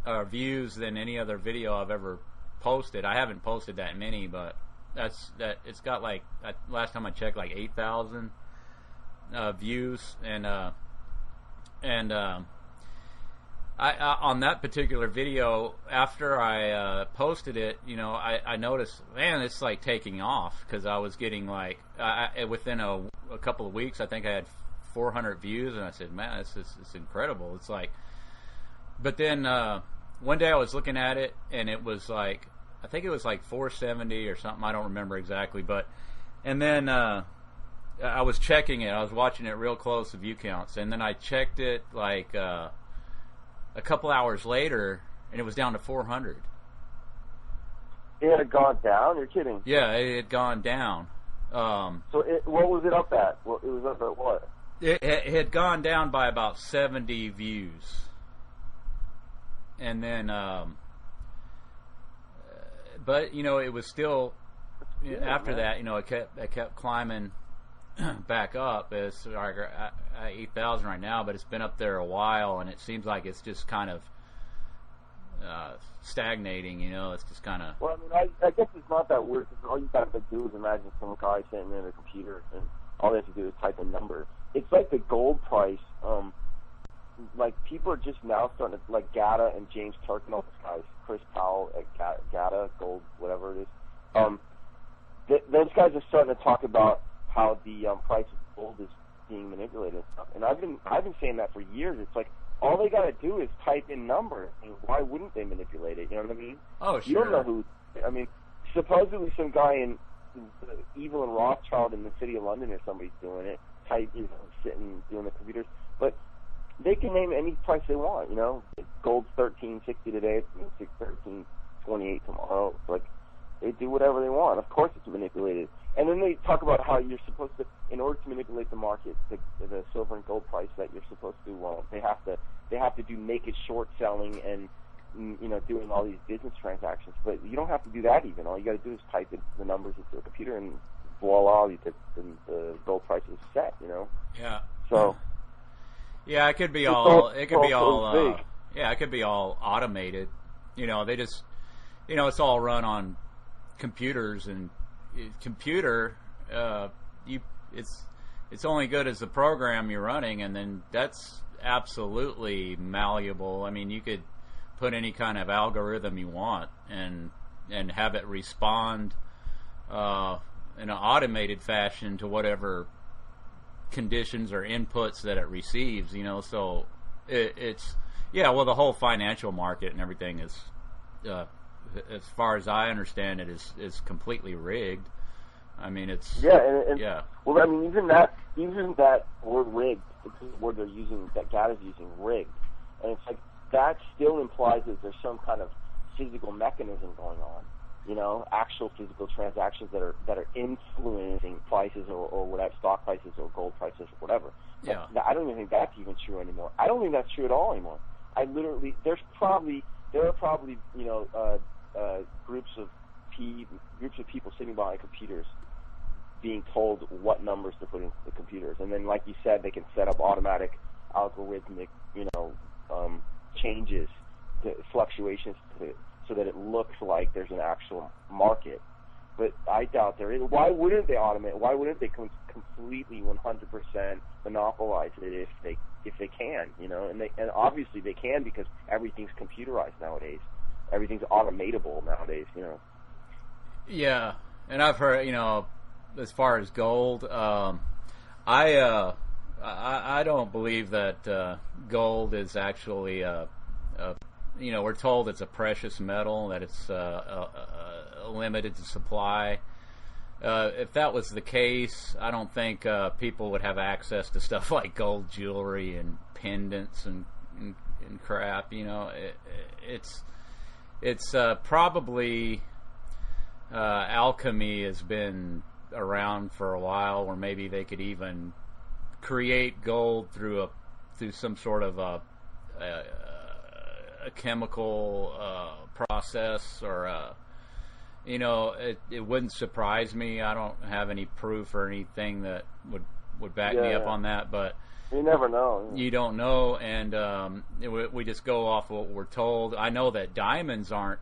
or views than any other video I've ever posted. I haven't posted that many, but it's got last time I checked, 8,000 views, and I on that particular video, after I posted it, I noticed, man, it's taking off, because I was getting within a couple of weeks, I think I had 400 views, and I said, man, it's incredible. It's but then one day I was looking at it, and it was I think it was 470 or something. I don't remember exactly, and then I was checking it. I was watching it real close, the view counts, and then I checked it a couple hours later, and it was down to 400. It had gone down? You're kidding? Yeah, it had gone down. So what was it up at? Well, it was up at what? It had gone down by about 70 views. And then, but, it was still, after that, it kept climbing back up. It's at 8,000 right now, but it's been up there a while, and it seems like it's just kind of stagnating. It's just kind of. Well, I guess it's not that weird, because all you got to do is imagine some guy sitting in a computer, and all they have to do is type a number. It's like the gold price. People are just now starting to, GATA and James Turk and all those guys, Chris Powell at GATA, Gold, whatever it is. Those guys are starting to talk about how the price of gold is being manipulated and stuff. And I've been saying that for years. It's all they got to do is type in numbers. I mean, why wouldn't they manipulate it? You know what I mean? Oh, sure. You don't know who. I mean, supposedly some guy in Evelyn Rothschild in the city of London or somebody's doing it. Sitting doing the computers, but they can name any price they want. Gold's $13.60 today. It's $13.28 tomorrow. They do whatever they want. Of course, it's manipulated. And then they talk about how you're supposed to, in order to manipulate the market, the silver and gold price, that you're supposed to. They have to do naked short selling and doing all these business transactions. But you don't have to do that even. All you got to do is type the numbers into a computer, and voila, the gold price is set. Yeah. So. Yeah, it could be all. It could be all. Yeah, it could be all automated. They just. It's all run on computers, and computer. It's only good as the program you're running, and then that's absolutely malleable. I mean, you could put any kind of algorithm you want, and have it respond in an automated fashion to whatever conditions or inputs that it receives. So it's the whole financial market and everything is, as far as I understand it, is completely rigged. I mean, it's yeah. Well, I mean, even that word rigged, the word they're using, that GATA's using, rigged, and it's that still implies that there's some kind of physical mechanism going on. Actual physical transactions that are influencing prices or whatever, stock prices or gold prices or whatever. Yeah. I don't even think that's even true anymore. I don't think that's true at all anymore. There are probably groups of people sitting behind computers being told what numbers to put into the computers, and then, like you said, they can set up automatic algorithmic changes, fluctuations so that it looks like there's an actual market. But I doubt there is. Why wouldn't they automate? Why wouldn't they completely 100% monopolize it if they can? And obviously they can, because everything's computerized nowadays. everything's automatable nowadays. Yeah, and I've heard, as far as gold, I don't believe that gold is actually we're told it's a precious metal, that it's limited to supply. If that was the case, I don't think people would have access to stuff like gold jewelry and pendants and crap. It's probably alchemy has been around for a while, or maybe they could even create gold through some sort of a chemical process, or it wouldn't surprise me. I don't have any proof or anything that would back me up on that, but you never know. You don't know, and we just go off what we're told. I know that diamonds aren't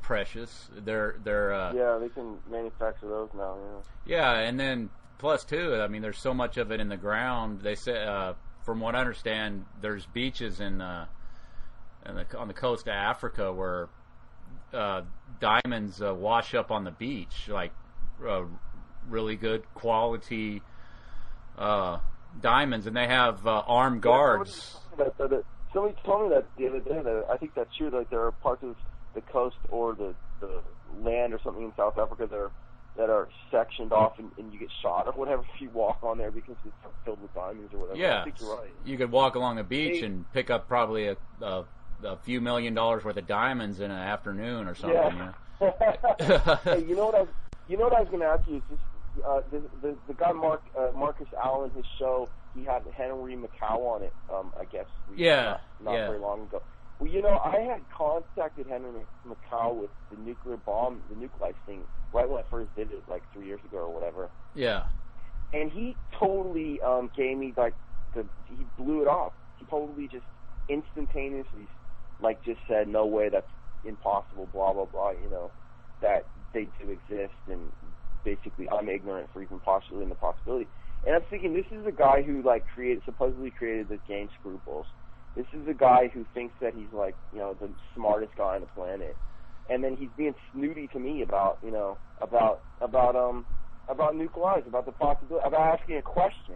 precious. They're they can manufacture those now. Yeah, and then plus too, I mean, there's so much of it in the ground. They say, from what I understand, there's beaches on the coast of Africa where diamonds wash up on the beach, like really good quality diamonds, and they have armed guards. Somebody told me that the other day. That I think that's true. Like there are parts of the coast or the land or something in South Africa that are sectioned off, and you get shot or whatever if you walk on there because it's filled with diamonds or whatever. Yeah, I think you're right. You could walk along the beach and pick up probably a few $1 million worth of diamonds in an afternoon or something. Yeah. Hey, you know what I was going to ask you is just the guy Marcus Allen, his show, he had Henry Macau on it. I guess. Not very long ago. Well, I had contacted Henry Macau with the nuclear bomb, the Nuke Lies thing, right when I first did it, like 3 years ago or whatever. Yeah. And he totally gave me he blew it off. He totally just instantaneously, just said, no way, that's impossible, blah blah blah. That they do exist, and basically I'm ignorant for even postulating the possibility. And I'm thinking, this is a guy who supposedly created the game Scruples. This is a guy who thinks that he's the smartest guy on the planet, and then he's being snooty to me about Nuke Lies, about the possibility, about asking a question,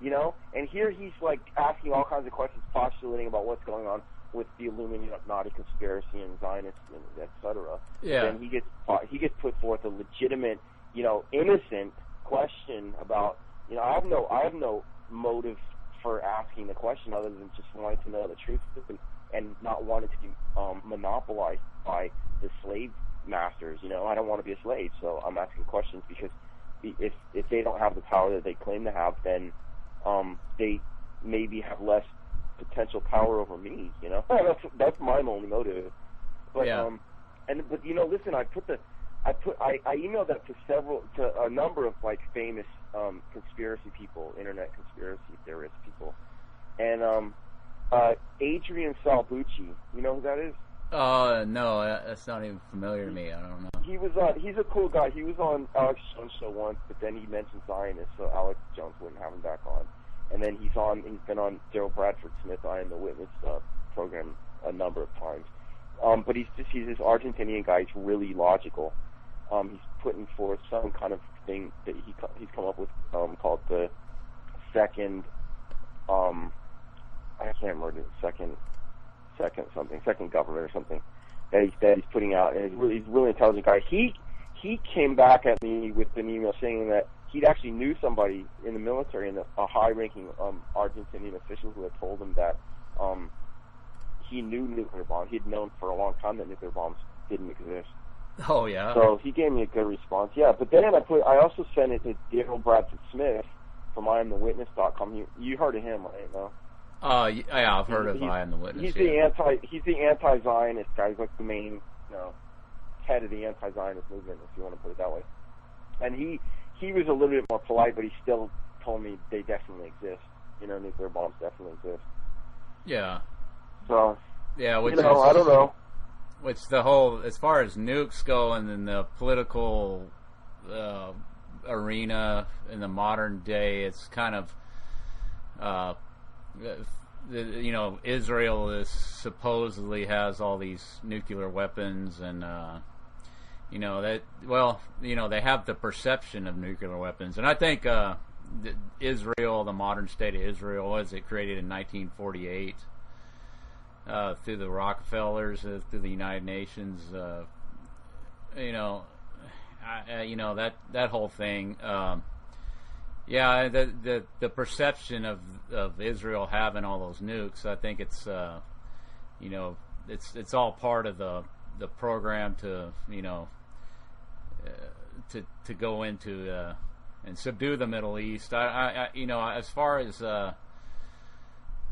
And here he's asking all kinds of questions, postulating about what's going on with the Illuminati conspiracy and Zionists, and et cetera. Yeah. And he gets put forth a legitimate, innocent question about, I have no motive for asking the question other than just wanting to know the truth and not wanting to be monopolized by the slave masters. I don't want to be a slave, so I'm asking questions because if they don't have the power that they claim to have, then they maybe have less potential power over me. That's my only motive. But listen, I emailed that to a number of famous conspiracy people, internet conspiracy theorist people, and Adrian Salbucci. You know who that is? No, that's not even familiar to me. I don't know. He's a cool guy. He was on Alex Jones' show once, but then he mentioned Zionists, so Alex Jones wouldn't have him back on. And then he's been on Daryl Bradford Smith, I Am the Witness program a number of times. But he's this Argentinian guy. He's really logical. He's putting forth some kind of thing that he's come up with called the second. I can't remember the second government or something that he's putting out. And he's a really intelligent guy. He came back at me with an email saying that he'd actually knew somebody in the military, and a high-ranking Argentinian official who had told him that he knew nuclear bombs. He'd known for a long time that nuclear bombs didn't exist. Oh yeah. So he gave me a good response. Yeah, but then I also sent it to Daryl Bradford Smith from IamTheWitness.com. You heard of him, right? No. Yeah, I've heard of I Am the Witness. He's the anti-Zionist guy. He's the main, head of the anti-Zionist movement, if you want to put it that way. And he was a little bit more polite, but he still told me they definitely exist. Nuclear bombs definitely exist. Yeah. So. Yeah, which I don't know. Which the whole, as far as nukes go, and in the political arena in the modern day, it's kind of Israel is supposedly has all these nuclear weapons, and they have the perception of nuclear weapons, and I think Israel, the modern state of Israel, was it created in 1948 through the Rockefellers, through the United Nations, that whole thing. The perception of Israel having all those nukes, I think it's it's all part of the program to to go into and subdue the Middle East. As far as a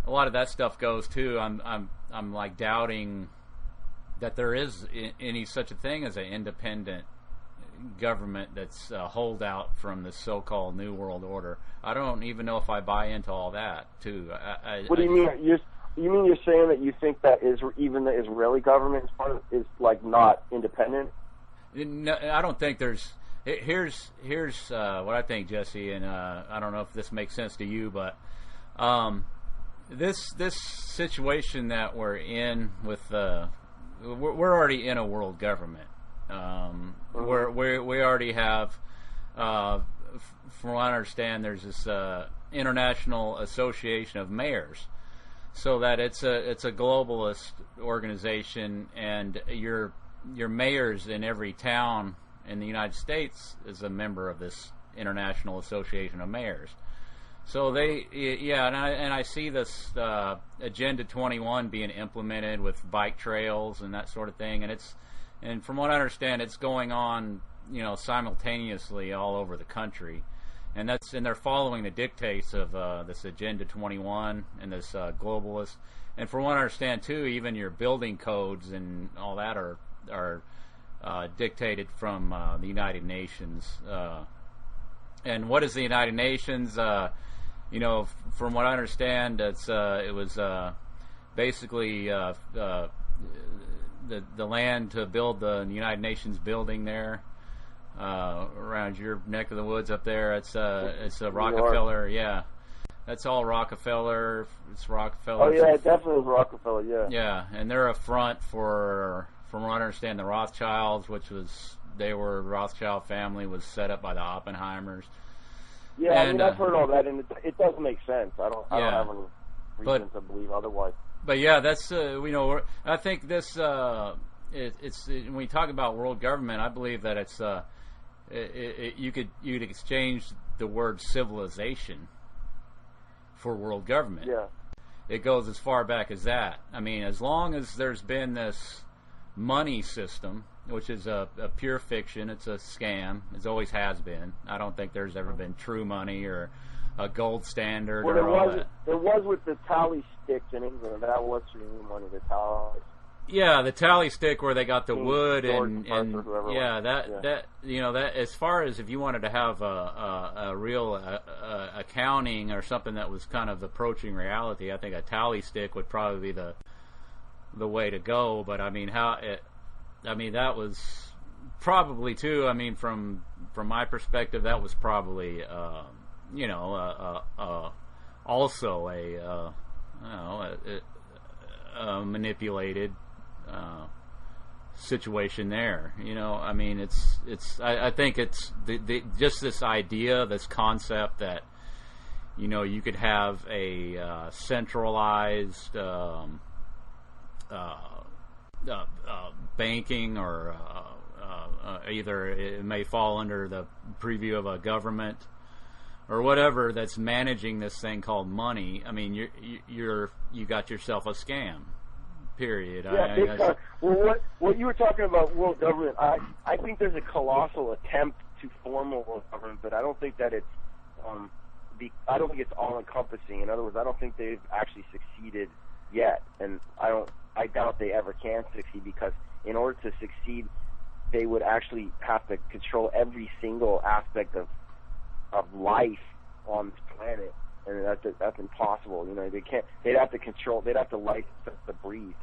lot of that stuff goes too, I'm like doubting that there is any such a thing as an independent government that's a holdout from the so-called New World Order. I don't even know if I buy into all that too. What do you mean? You mean you're saying that you think that even the Israeli government is like not independent? No, I don't think there's. Here's what I think, Jesse, and I don't know if this makes sense to you, but this situation that we're in with we're already in a world government. We already have, from what I understand, there's this international association of mayors, so that it's a globalist organization, and your mayors in every town in the United States is a member of this international association of mayors. So and I see this Agenda 21 being implemented with bike trails and that sort of thing, and from what I understand, it's going on, simultaneously all over the country, and they're following the dictates of this Agenda 21 and this globalist. And from what I understand too, even your building codes and all that are dictated from the United Nations. And what is the United Nations? From what I understand, it was basically the land to build the United Nations building there around your neck of the woods up there. It's a Rockefeller, yeah. That's all Rockefeller. It's Rockefeller. Oh yeah, it definitely was Rockefeller. Yeah. Yeah, and they're a front for, from what I understand, the Rothschilds, Rothschild family was set up by the Oppenheimers. Yeah, and, I've heard all that, and it does make sense. I don't have any reason to believe otherwise. But yeah, that's I think this it's when we talk about world government, I believe that it's you'd exchange the word civilization for world government. Yeah, it goes as far back as that. I mean, as long as there's been this money system, which is a pure fiction, it's a scam. It always has been. I don't think there's ever been true money or a gold standard. Well, there was with the tally sticks in England. That was true money. The tally. Yeah, the tally stick where they got the wood and that as far as if you wanted to have a real accounting or something that was kind of approaching reality, I think a tally stick would probably be the way to go. But I mean, that was probably too. I mean, from my perspective, that was probably also a manipulated situation there. I mean, I think it's just this idea, this concept that you could have a centralized banking, or either it may fall under the preview of a government or whatever that's managing this thing called money. I mean, you got yourself a scam. Period. Yeah, well, what you were talking about world government, I think there's a colossal attempt to form a world government, but I don't think that it's I don't think it's all encompassing. In other words, I don't think they've actually succeeded yet, and I doubt they ever can succeed, because in order to succeed, they would actually have to control every single aspect of life on this planet, and that's impossible. They can't. They'd have to control. They'd have to license to breathe.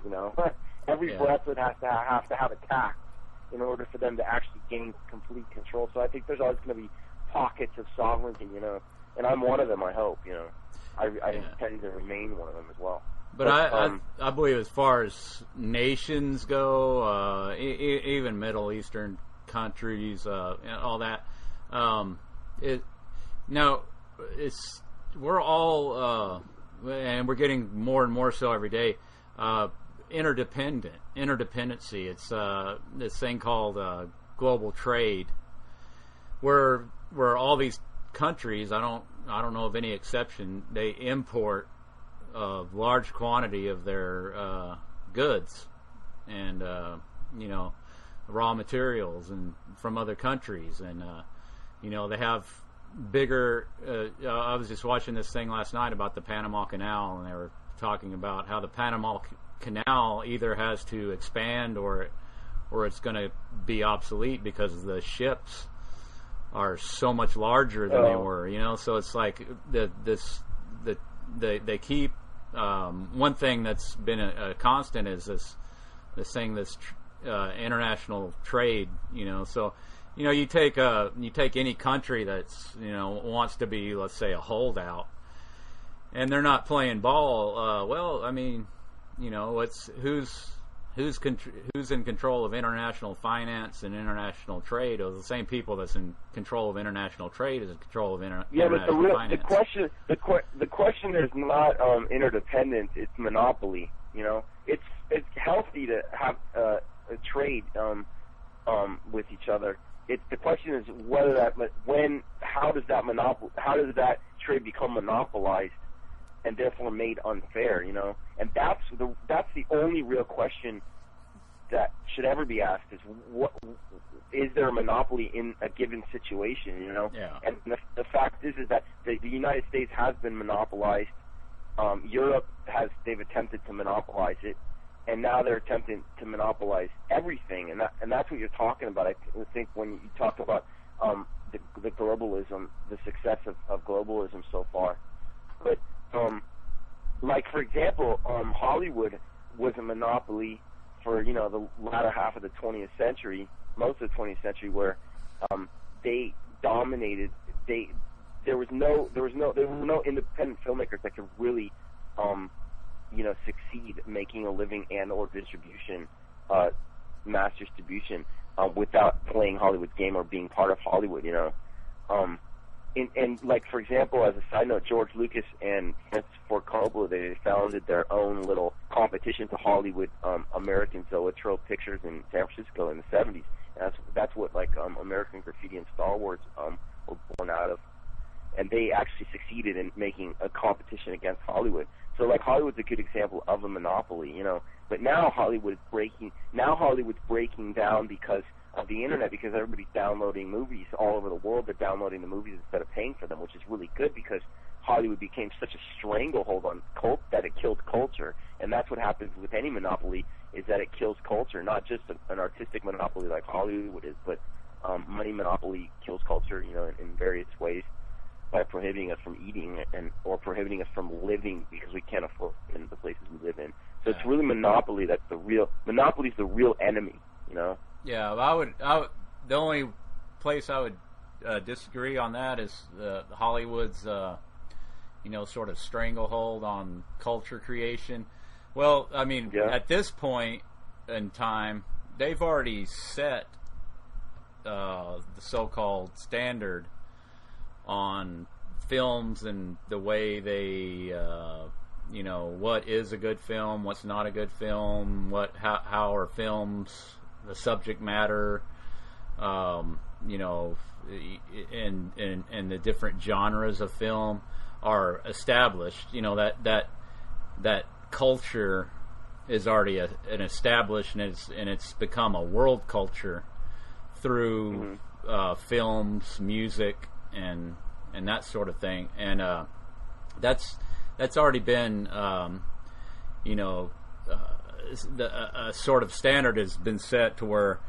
Every breath would have to have a tax in order for them to actually gain complete control. So I think there's always going to be pockets of sovereignty. And I'm one of them. I hope. I intend to remain one of them as well. But I believe as far as nations go, even Middle Eastern countries, all that, we're all, and we're getting more and more so every day, interdependency. It's this thing called global trade, where all these countries, I don't know of any exception, they import a large quantity of their goods and raw materials and from other countries, and they have bigger. I was just watching this thing last night about the Panama Canal, and they were talking about how the Panama Canal either has to expand or it's going to be obsolete because the ships are so much larger than they were. So it's like they keep. One thing that's been a constant is this international trade. So you take any country that's wants to be, let's say, a holdout, and they're not playing ball. Well, I mean, it's who's in control of international finance and international trade, or the same people that's in control of international trade is in control of international finance. The question is not interdependence; it's monopoly. It's healthy to have a trade with each other. The question is how does that trade become monopolized and therefore made unfair? And that's the only real question that should ever be asked: is what is there a monopoly in a given situation? Yeah. And the fact is that the United States has been monopolized. Europe they've attempted to monopolize it, and now they're attempting to monopolize everything, and that's what you're talking about. I think when you talk about the globalism, the success of globalism so far, but like for example, Hollywood was a monopoly for the latter half of the 20th century, most of the 20th century, where they dominated. There were no independent filmmakers that could really succeed making a living and or distribution, mass distribution, without playing Hollywood's game or being part of Hollywood. And like for example, as a side note, George Lucas and Francis Ford Coppola, they founded their own little competition to Hollywood American Zoetrope Pictures in San Francisco in the 70s. And that's what American Graffiti and Star Wars were born out of. And they actually succeeded in making a competition against Hollywood. So Hollywood's a good example of a monopoly, But now Hollywood's breaking down because of the internet, because everybody's downloading movies all over the world. They're downloading the movies instead of paying for them, which is really good because Hollywood became such a stranglehold on cult that it killed culture. And that's what happens with any monopoly, is that it kills culture, not just an artistic monopoly like Hollywood is, but money monopoly kills culture, in various ways, by prohibiting us from eating or prohibiting us from living because we can't afford in the places we live in. So it's really monopoly that's monopoly's the real enemy, Yeah, the only place I would disagree on that is Hollywood's sort of stranglehold on culture creation. Well, I mean, at this point in time, they've already set the so-called standard on films and the way they, what is a good film, what's not a good film, how are films, the subject matter, and the different genres of film are established. That culture is already an established, and it's become a world culture through films, music, and that sort of thing, and that's already been a sort of standard has been set to where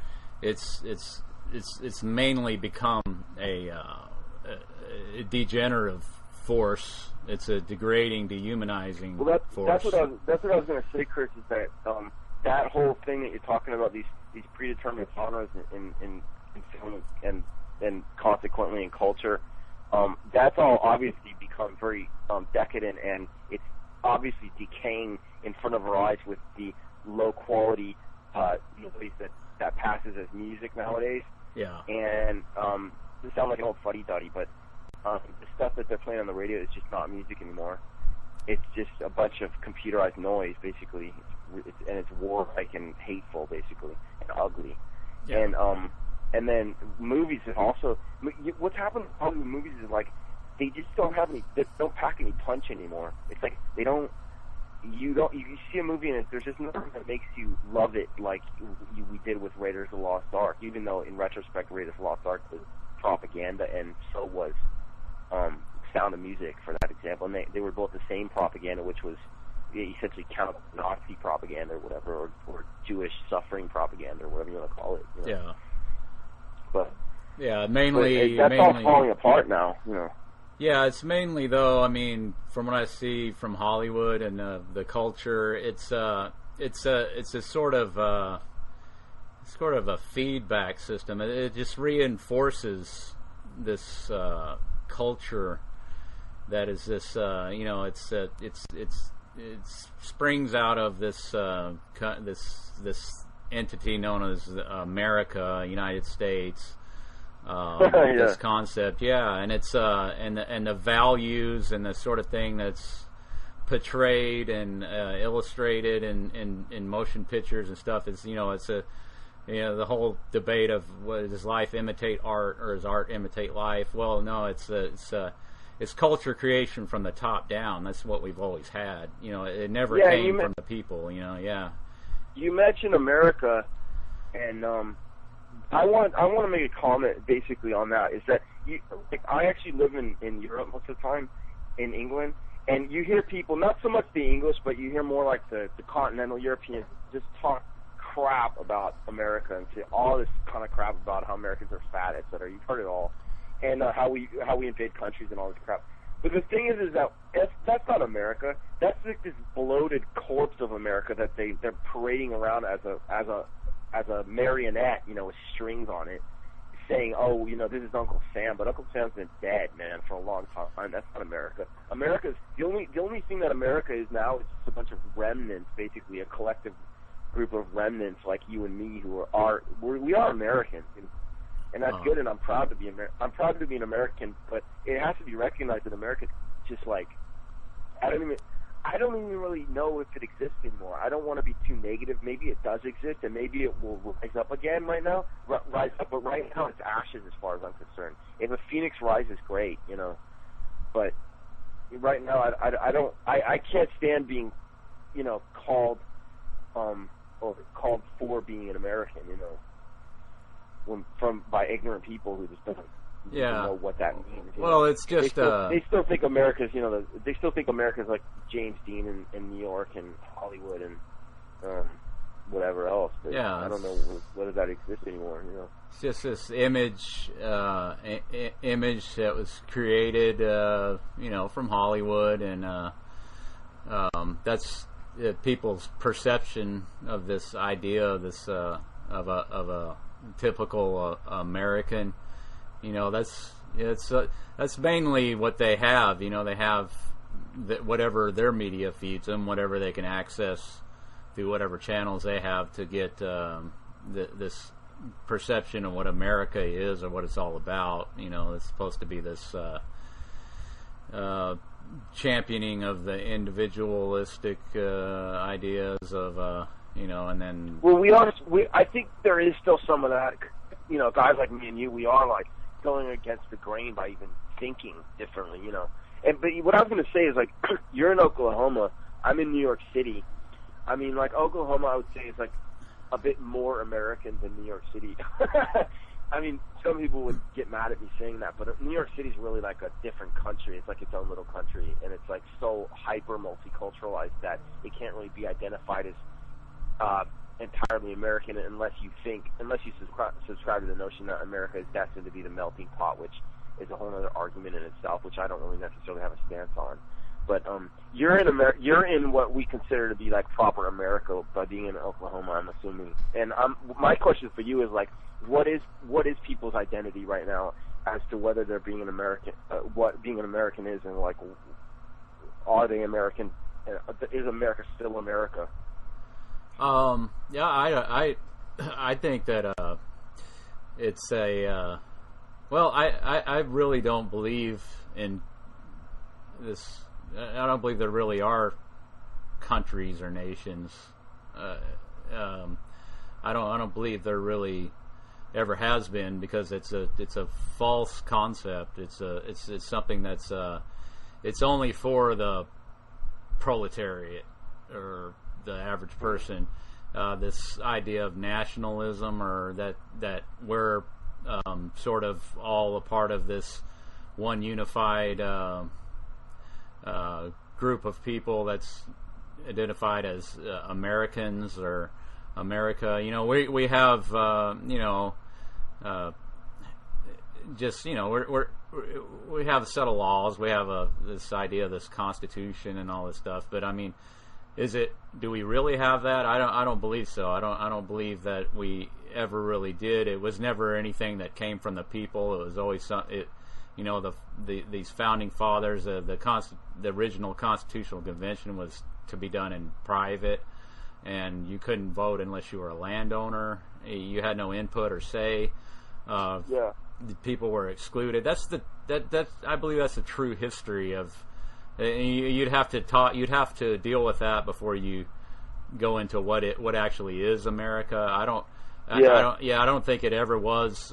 it's mainly become a degenerative force. It's a degrading, dehumanizing force. That's what I was going to say, Chris. Is that that whole thing that you're talking about, these predetermined genres in film and consequently in culture, that's all obviously because become very decadent, and it's obviously decaying in front of our eyes with the low quality noise that passes as music nowadays. Yeah. And it sounds like an old fuddy-duddy, but the stuff that they're playing on the radio is just not music anymore. It's just a bunch of computerized noise, basically, and it's warlike and hateful, basically, and ugly. Yeah. And then movies have also. What's happened with Hollywood movies is like they just don't have any. They don't pack any punch anymore. It's like they don't. You see a movie and there's just nothing that makes you love it like we did with Raiders of the Lost Ark. Even though in retrospect, Raiders of the Lost Ark was propaganda, and so was Sound of Music, for that example. And they were both the same propaganda, which was essentially counter-Nazi propaganda or whatever, or Jewish suffering propaganda, or whatever you want to call it. You know? Yeah. But mainly that's all falling apart now. You know. Yeah, it's mainly though. I mean, from what I see from Hollywood and the culture, it's a sort of a feedback system. It just reinforces this culture that is this. It springs out of this entity known as America, United States. This concept, and it's and the values and the sort of thing that's portrayed and illustrated in motion pictures and stuff is it's the whole debate of does life imitate art or does art imitate life? Well, no, it's culture creation from the top down. That's what we've always had. It never came from the people. You mentioned America, and I want to make a comment basically on that. Is that I actually live in Europe most of the time, in England, and you hear people, not so much the English, but you hear more like the continental Europeans just talk crap about America and say all this kind of crap about how Americans are fat, etc. You've heard it all, and how we invade countries and all this crap. But the thing is that that's not America. That's like this bloated corpse of America that they're parading around as a marionette, with strings on it, saying, "Oh, this is Uncle Sam," but Uncle Sam's been dead, man, for a long time. That's not America. America's the only thing that America is now is just a bunch of remnants, basically a collective group of remnants like you and me who we are Americans, and that's good. And I'm proud to be an American, but it has to be recognized that America's just like I don't even really know if it exists anymore. I don't want to be too negative. Maybe it does exist, and maybe it will rise up again right now. But right now it's ashes as far as I'm concerned. If a phoenix rises, great, But right now I can't stand being, called or called for being an American, by ignorant people who just don't know what that means. Well, it's just they still think America's they still think America's like James Dean in New York and Hollywood and whatever else. But I don't know whether that exists anymore. It's just this image that was created, from Hollywood, and that's people's perception of this idea of this of a typical American. That's mainly what they have. They have whatever their media feeds them, whatever they can access through whatever channels they have to get this perception of what America is or what it's all about. It's supposed to be this championing of the individualistic ideas of and then. Well, I think there is still some of that. Guys like me and you, we are like going against the grain by even thinking differently, But what I was going to say is, like, you're in Oklahoma, I'm in New York City. I mean, like, Oklahoma, I would say, is like a bit more American than New York City. I mean, some people would get mad at me saying that, but New York City is really like a different country. It's like its own little country, and it's like so hyper multiculturalized that it can't really be identified as entirely American unless you subscribe to the notion that America is destined to be the melting pot, which is a whole other argument in itself, which I don't really necessarily have a stance on. But you're in what we consider to be like proper America by being in Oklahoma, I'm assuming. And my question for you is like, what is people's identity right now as to whether they're being an American, what being an American is, and like, are they American? Is America still America? Yeah, I think that it's a well, I really don't believe in this. I don't believe there really are countries or nations. I don't believe there really ever has been, because it's a false concept. It's something that's it's only for the proletariat or the average person. This idea of nationalism, or that we're sort of all a part of this one unified group of people that's identified as Americans or America. You know, we have we have a set of laws. We have this idea of this Constitution and all this stuff. But I mean, do we really have that? I don't believe so. I don't believe that we ever really did. It was never anything that came from the people. It was always these founding fathers. The original Constitutional Convention was to be done in private, and you couldn't vote unless you were a landowner. You had no input or say. Yeah. People were excluded. I believe that's the true history of. You'd have to deal with that before you go into what actually is America. I don't think it ever was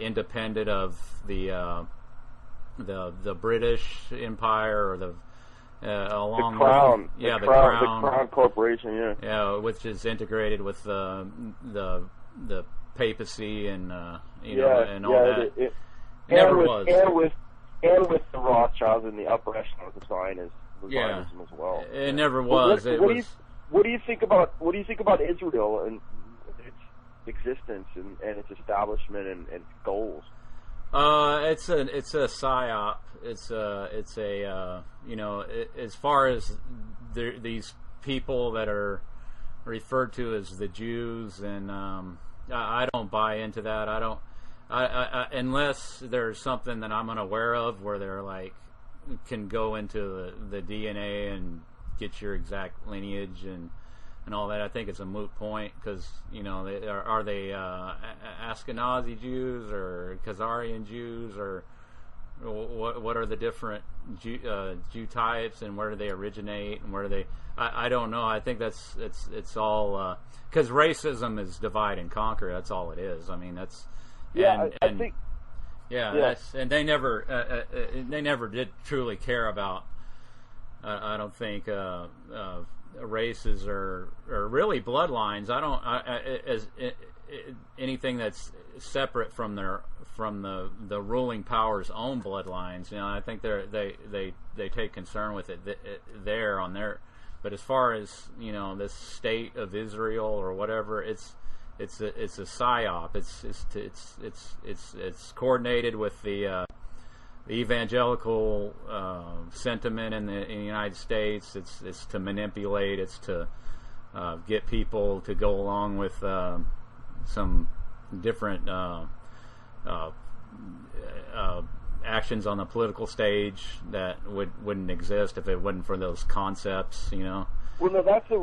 independent of the British Empire, or the Crown. The Crown Corporation. Yeah, which is integrated with the papacy and and all that. It never was. And with the Rothschilds and the upper echelons of Zionism as well. It never was. What do you think about Israel and its existence and its establishment and its goals? It's a psyop. It's a as far as these people that are referred to as the Jews, and I don't buy into that. I don't. Unless there's something that I'm unaware of where they're like can go into the DNA and get your exact lineage and all that, I think it's a moot point, because are they Ashkenazi Jews or Khazarian Jews, or what are the different Jew types, and where do they originate, and where do they? I don't know. I think it's all because racism is divide and conquer. That's all it is. I mean, that's. I think. Yeah, that's, and they never did truly care about. I don't think races or really bloodlines. I don't anything that's separate from the ruling power's own bloodlines. I think they take concern with it there on their. But as far as this state of Israel or whatever, it's a psyop. It's coordinated with the evangelical sentiment in the United States. It's to manipulate. It's to get people to go along with some different actions on the political stage that wouldn't exist if it wasn't for those concepts. Well, no, that's the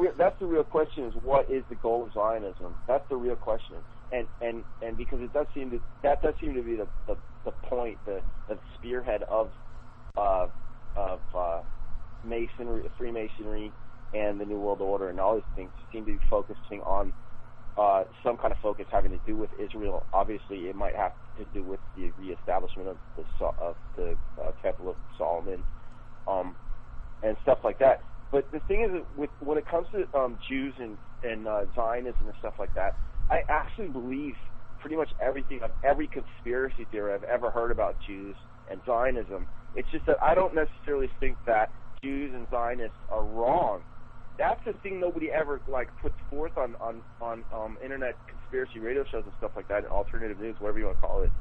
real question: is what is the goal of Zionism? That's the real question, and because it does seem to be the point, the spearhead of Masonry, Freemasonry, and the New World Order, and all these things seem to be focusing on some kind of focus having to do with Israel. Obviously, it might have to do with the reestablishment of the Temple of Solomon, and stuff like that. But the thing is, when it comes to Jews and Zionism and stuff like that, I actually believe pretty much every conspiracy theory I've ever heard about Jews and Zionism. It's just that I don't necessarily think that Jews and Zionists are wrong. That's the thing nobody ever puts forth on internet conspiracy radio shows and stuff like that, and alternative news, whatever you want to call it.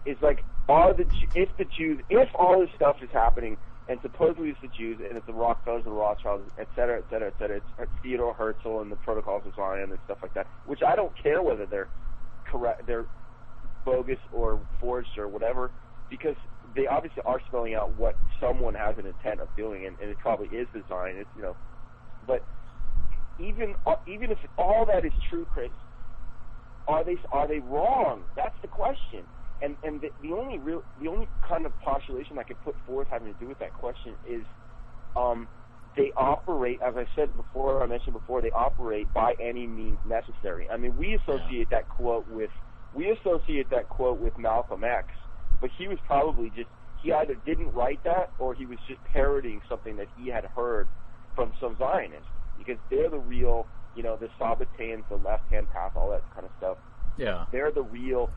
Is like, if all this stuff is happening, and supposedly it's the Jews, and it's the Rockefellers, the Rothschilds, et cetera, et cetera, et cetera. It's Theodore Herzl and the Protocols of Zion and stuff like that, which I don't care whether they're correct. They're bogus or forged or whatever, because they obviously are spelling out what someone has an intent of doing, and it probably is design. It's, you know, but even if all that is true, Chris, are they wrong? That's the question. And the only kind of postulation I could put forth having to do with that question is, they operate, as I mentioned before, they operate by any means necessary. I mean, we associate that quote with Malcolm X, but he was probably he either didn't write that or he was just parroting something that he had heard from some Zionists, because they're the real, you know, the Sabbateans, the left-hand path, all that kind of stuff. Yeah. They're the real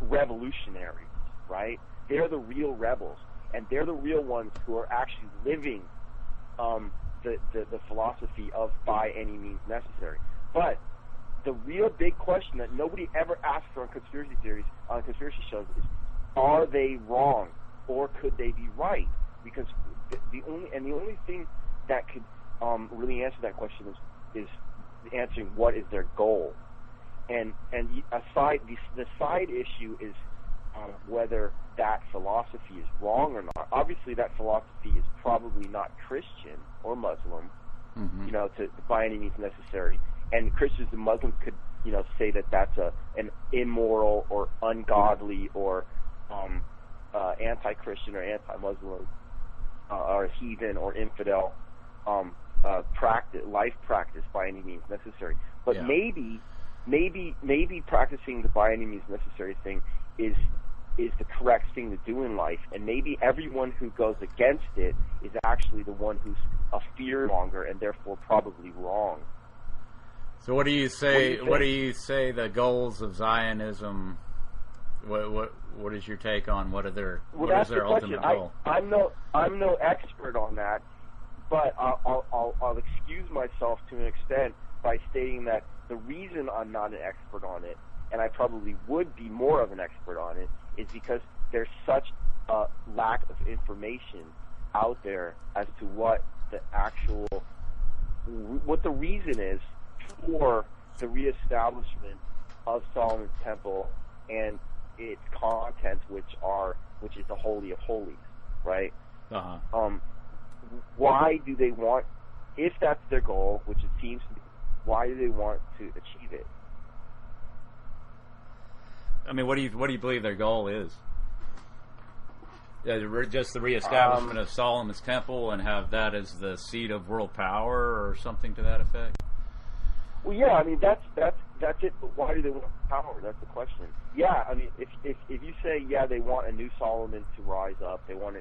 revolutionaries, right? They're the real rebels, and they're the real ones who are actually living the philosophy of by any means necessary. But the real big question that nobody ever asks for on conspiracy theories, on conspiracy shows, is, are they wrong or could they be right? Because the only thing that could really answer that question is answering what is their goal. And the side issue is whether that philosophy is wrong or not. Obviously, that philosophy is probably not Christian or Muslim, you know, to by any means necessary. And Christians and Muslims could, you know, say that that's an immoral or ungodly or anti-Christian or anti-Muslim or heathen or infidel life practice by any means necessary. But maybe practicing the by any means necessary thing is the correct thing to do in life, and maybe everyone who goes against it is actually the one who's a fearmonger and therefore probably wrong. So what do you say? What do you say the goals of Zionism? What is your take on what is their ultimate goal? I'm no expert on that, but I'll excuse myself to an extent by stating that the reason I'm not an expert on it, and I probably would be more of an expert on it, is because there's such a lack of information out there as to what the reason is for the reestablishment of Solomon's Temple and its contents, which is the Holy of Holies, right? Why do they want, if that's their goal, which it seems to be, why do they want to achieve it? I mean, what do you believe their goal is? Just the reestablishment of Solomon's Temple and have that as the seat of world power or something to that effect? Well, yeah, I mean that's it. But why do they want power? That's the question. Yeah, I mean if you say they want a new Solomon to rise up, they want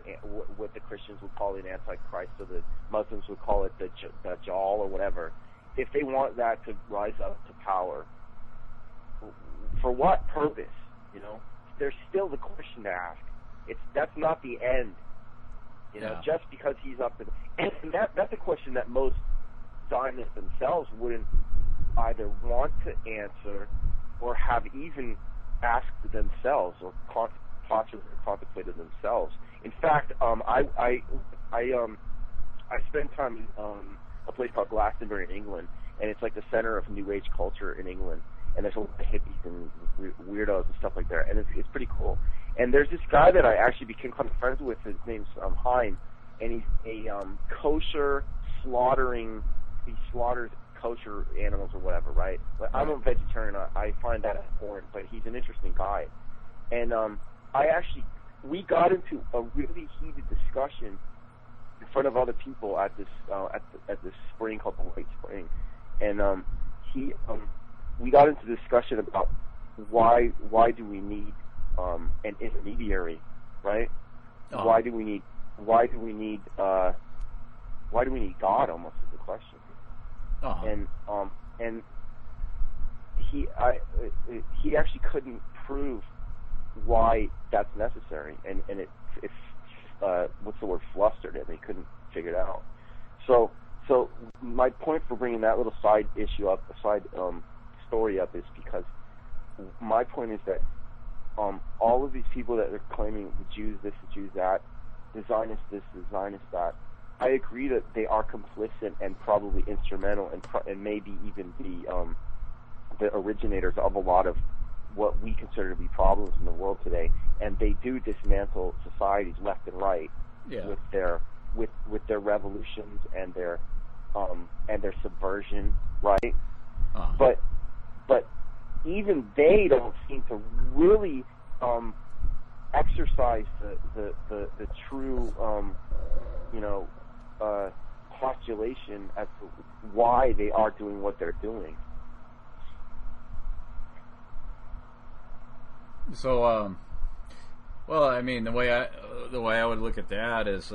what the Christians would call an Antichrist, or the Muslims would call it the Dajjal or whatever. If they want that to rise up to power, for what purpose? You know, there's still the question to ask. That's not the end. You know, just because he's up to and that's a question that most Zionists themselves wouldn't either want to answer or have even asked themselves or contemplated themselves. In fact, I spent time in a place called Glastonbury in England, and it's like the center of New Age culture in England. And there's a lot of hippies and weirdos and stuff like that, and it's pretty cool. And there's this guy that I actually became kind of friends with. His name's Hein, and he's a kosher slaughtering. He slaughters kosher animals or whatever, right? But I'm a vegetarian. I find that abhorrent, but he's an interesting guy. And we got into a really heated discussion in front of other people at this spring called the White Spring, and we got into discussion about why do we need an intermediary, right? Why do we need God? Almost is the question. And he actually couldn't prove why that's necessary, and it what's the word, flustered him. He couldn't figure it out. So my point for bringing that little side issue up, story up, is because my point is that all of these people that are claiming the Jews this, the Jews that, the Zionists this, the Zionists that, I agree that they are complicit and probably instrumental and maybe even the originators of a lot of what we consider to be problems in the world today, and they do dismantle societies left and right with their revolutions and their subversion, right? But even they don't seem to really exercise the true postulation as to why they are doing what they're doing. So, well, I mean, the way I would look at that is,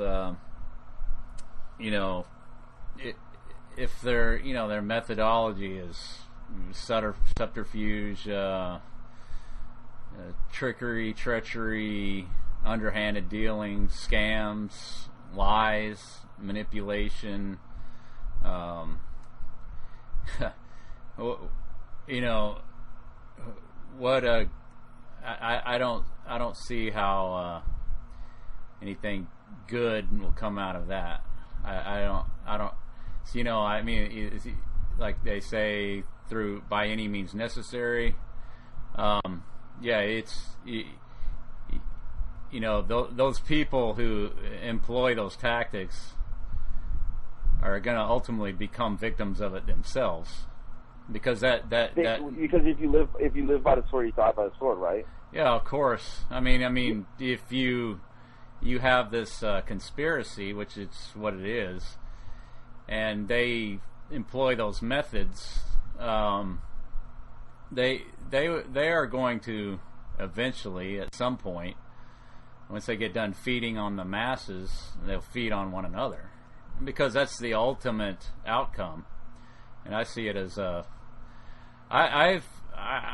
if their methodology is subterfuge, trickery, treachery, underhanded dealing, scams, lies, manipulation, I don't see how anything good will come out of that. I don't. So, I mean, like they say, through by any means necessary. It's those people who employ those tactics are going to ultimately become victims of it themselves, because because if you live by the sword, you die by the sword, right? Yeah, of course. I mean, if you have this conspiracy, which is what it is, and they employ those methods, they are going to eventually, at some point, once they get done feeding on the masses, they'll feed on one another, because that's the ultimate outcome. And I see it as I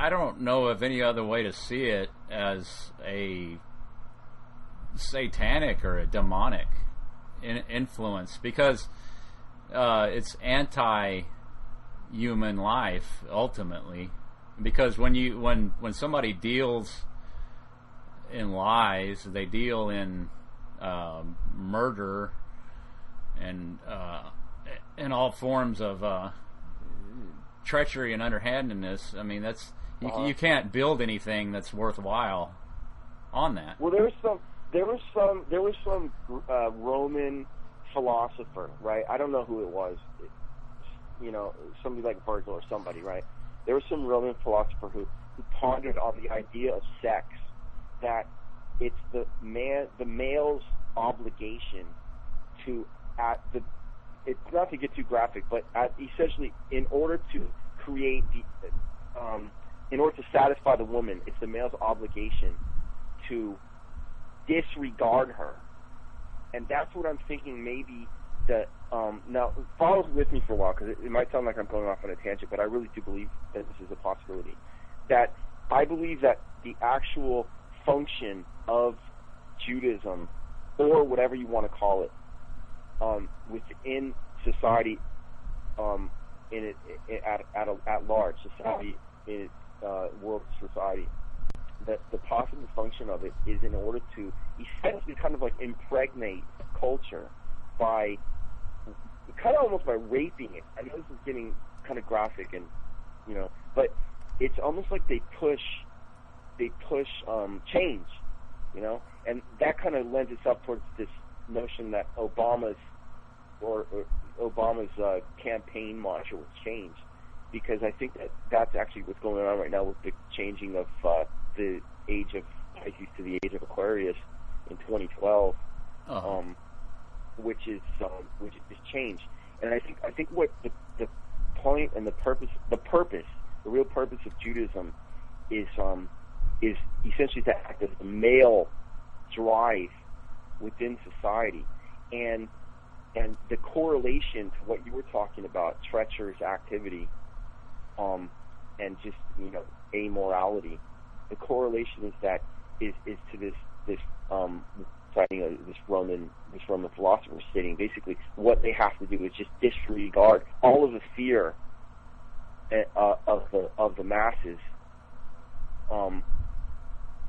don't know of any other way to see it as a satanic or a demonic influence, because it's anti-human life ultimately. Because when somebody deals in lies, they deal in murder and all forms of treachery and underhandedness. I mean, that's you can't build anything that's worthwhile on that. Well, there was some Roman philosopher, right? I don't know who it was. Somebody like Virgil or somebody, right? There was some Roman philosopher who pondered on the idea of sex, that it's the male's obligation to it's not to get too graphic, but essentially in order to create in order to satisfy the woman, it's the male's obligation to disregard her. And that's what I'm thinking, maybe that now follow with me for a while, because it might sound like I'm going off on a tangent, but I really do believe that this is a possibility. That I believe that the actual function of Judaism, or whatever you want to call it, within society, at large, society, in world society, that the possible function of it is in order to essentially kind of like impregnate culture by kind of almost by raping it. I know this is getting kind of graphic, and but it's almost like they push change, and that kind of lends itself towards this notion that Obama's campaign mantra was change, because I think that's actually what's going on right now with the changing of the age of Pisces to the age of Aquarius in 2012, which is change. And I think what the point and the real purpose of Judaism is essentially to act as the male drive within society, and the correlation to what you were talking about, treacherous activity, and just amorality. The correlation is to this citing this Roman philosopher stating basically what they have to do is just disregard all of the fear of the masses,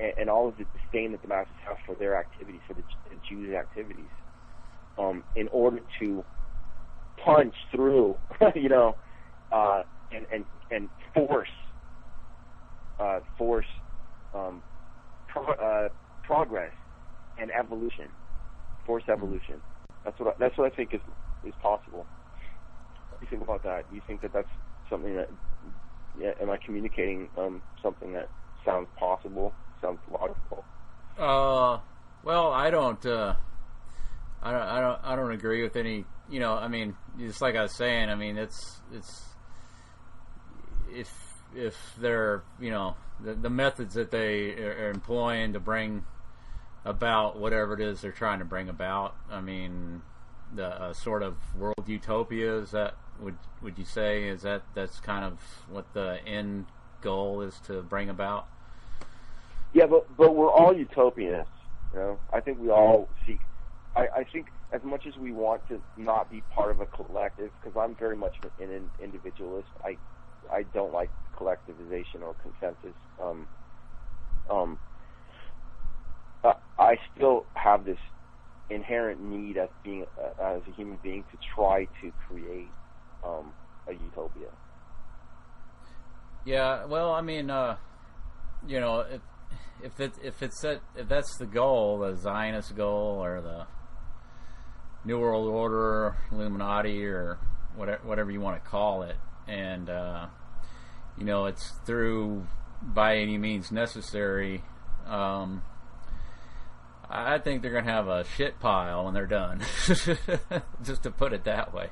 and all of the disdain that the masses have for their activities, for the Jews' activities, in order to punch through, and force force progress and evolution, force evolution. That's what I think is possible. What do you think about that? Do you think that that's something that? Yeah, am I communicating something that sounds possible? Sounds logical? Well, I don't agree with any. You know, I mean, just like I was saying, I mean, it's if they're, you know, the methods that they are employing to bring about whatever it is they're trying to bring about. I mean, the sort of world utopia, is that would you say is that's kind of what the end goal is to bring about? Yeah, but we're all utopianists. You know, I think we all seek. I think as much as we want to not be part of a collective, because I'm very much an individualist. I don't like collectivization or consensus. I still have this inherent need as a human being to try to create a utopia. Yeah, well, I mean, you know, if that's the goal, the Zionist goal, or the New World Order, Illuminati, or whatever you want to call it, and you know, it's through by any means necessary. I think they're going to have a shit pile when they're done, just to put it that way.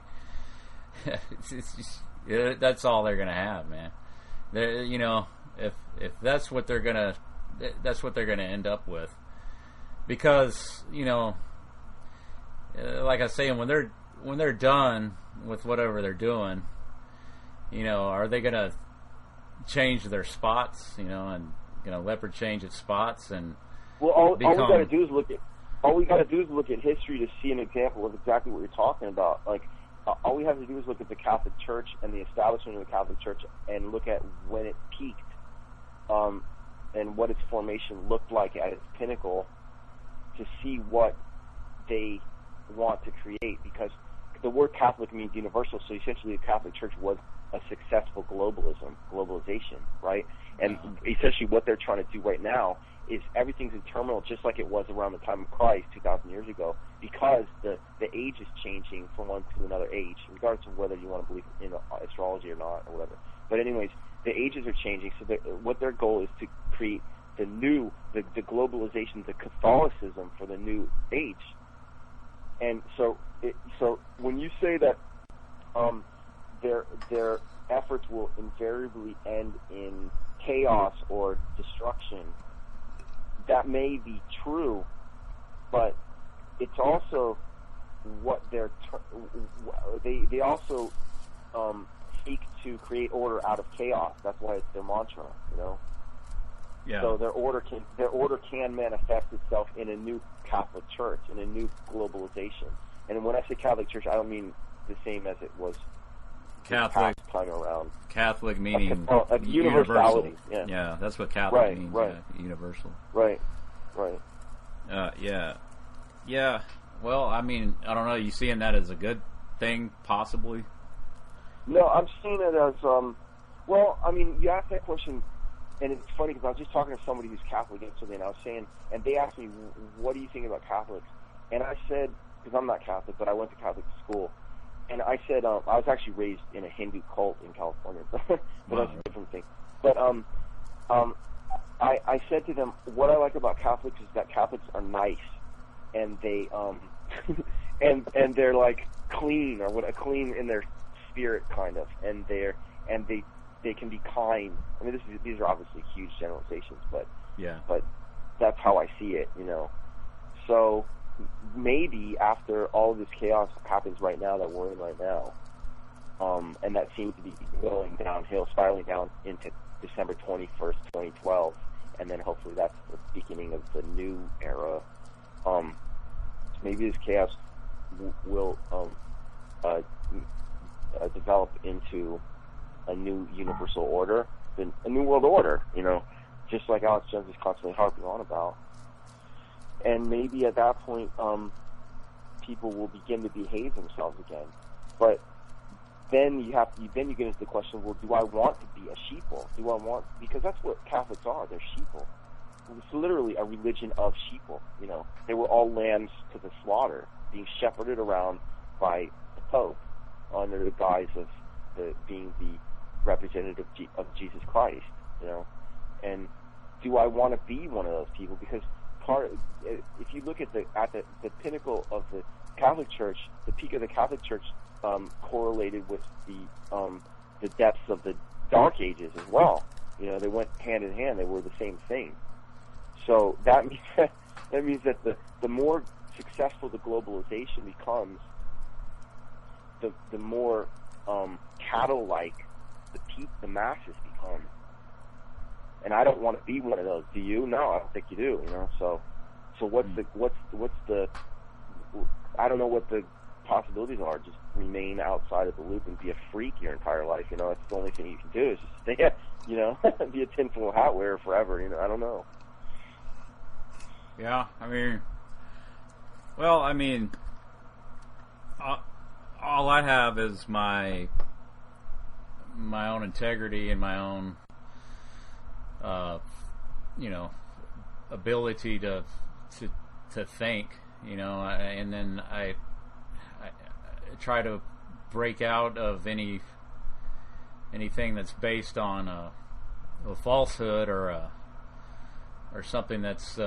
That's all they're going to have, man. You know, if that's what they're going to end up with, because, you know, like I was saying, when they're done with whatever they're doing, you know, are they going to change their spots, you know, and leopard change its spots and all we got to do is look at history to see an example of exactly what you're talking about. Like, all we have to do is look at the Catholic Church and the establishment of the Catholic Church and look at when it peaked, and what its formation looked like at its pinnacle, to see what they want to create. Because the word Catholic means universal, so essentially the Catholic Church was a successful globalization, right? And essentially what they're trying to do right now is everything's in turmoil, just like it was around the time of Christ 2,000 years ago, because the age is changing from one to another age, regardless of whether you want to believe in astrology or not, or whatever. But anyways, the ages are changing, so what their goal is to create the globalization, the Catholicism for the new age. And so when you say that their efforts will invariably end in chaos or destruction, that may be true, but it's also what they also seek to create order out of chaos. That's why it's their mantra, you know. Yeah. So their order can manifest itself in a new Catholic Church, in a new globalization. And when I say Catholic Church, I don't mean the same as it was Catholic time around. Catholic meaning universality. Universal. Yeah, that's what Catholic means. Right. Yeah, universal. Right. Yeah. Well, I mean, I don't know. You seeing that as a good thing, possibly? No, I'm seeing it as well. I mean, you asked that question, and it's funny because I was just talking to somebody who's Catholic yesterday, and I was saying, and they asked me, "What do you think about Catholics?" And I said, because I'm not Catholic, but I went to Catholic school. And I said, I was actually raised in a Hindu cult in California, but that's a different thing. But I said to them, what I like about Catholics is that Catholics are nice, and they and they're like clean, or clean in their spirit, kind of, and they can be kind. I mean, these are obviously huge generalizations, but that's how I see it, you know. So maybe after all of this chaos happens right now that we're in right now, and that seems to be going downhill, spiraling down into December 21st, 2012, and then hopefully that's the beginning of the new era. Maybe this chaos will develop into a new universal order, a new world order, you know, just like Alex Jones is constantly harping on about. And maybe at that point, people will begin to behave themselves again. But then you get into the question, well, do I want to be a sheeple? Because that's what Catholics are. They're sheeple. It's literally a religion of sheeple. You know, they were all lambs to the slaughter, being shepherded around by the Pope under the guise of being the representative of Jesus Christ. You know, and do I want to be one of those people? Because if you look at the pinnacle of the Catholic Church, the peak of the Catholic Church correlated with the depths of the Dark Ages as well. You know, they went hand in hand. They were the same thing. So that means that the more successful the globalization becomes, the more cattle-like the masses become. And I don't want to be one of those. Do you? No, I don't think you do. You know. So what's the I don't know what the possibilities are. Just remain outside of the loop and be a freak your entire life. You know, that's the only thing you can do is just stay, you know, be a tinfoil hat wearer forever. You know, I don't know. Yeah, I mean, all I have is my own integrity and my own, you know, ability to think, you know, and then I try to break out of anything that's based on a falsehood or something that's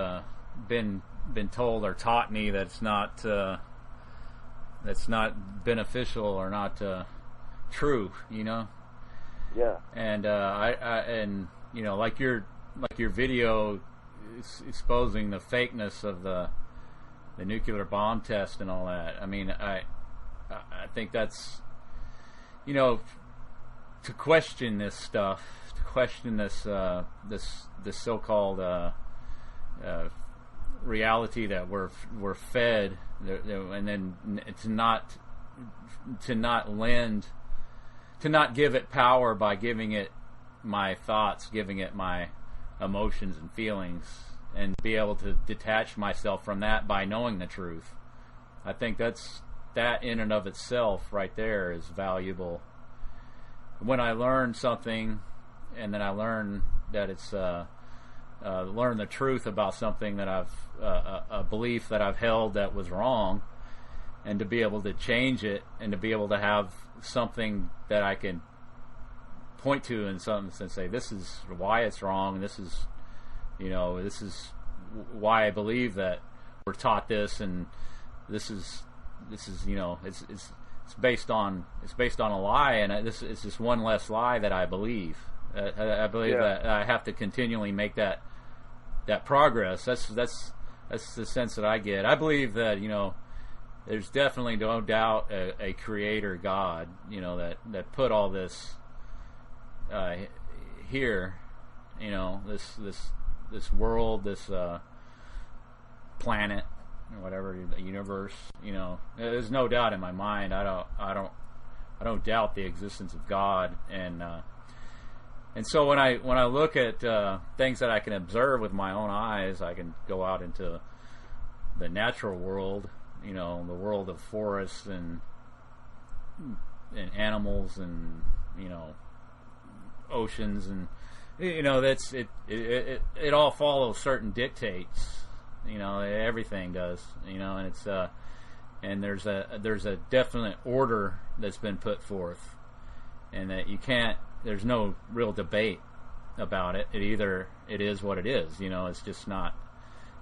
been told or taught me that's not beneficial or not true, you know. Yeah. And and you know, like your video exposing the fakeness of the nuclear bomb test and all that. I mean, I think that's, you know, to question this stuff, to question this this so-called reality that we're fed, and then to not give it power by giving it my thoughts, giving it my emotions and feelings, and be able to detach myself from that by knowing the truth. I think that in and of itself right there is valuable. When I learn something and then I learn that it's learn the truth about something that I've a belief that I've held that was wrong, and to be able to change it and to be able to have something that I can point to in something and say, this is why it's wrong, this is, you know, this is why I believe that we're taught this, and this is you know, it's based on a lie, and it's just one less lie that I believe. I believe that I have to continually make that progress. That's the sense that I get. I believe that, you know, there's definitely no doubt a creator God, you know, that put all this here, you know, this world, this planet, whatever, the universe, you know. There's no doubt in my mind. I don't doubt the existence of God, and so when I look at things that I can observe with my own eyes, I can go out into the natural world, you know, the world of forests and animals, and, you know, oceans, and, you know, that's it all follows certain dictates, you know, everything does, you know, and it's and there's a definite order that's been put forth, and that there's no real debate about it. It is what it is, you know. It's just not.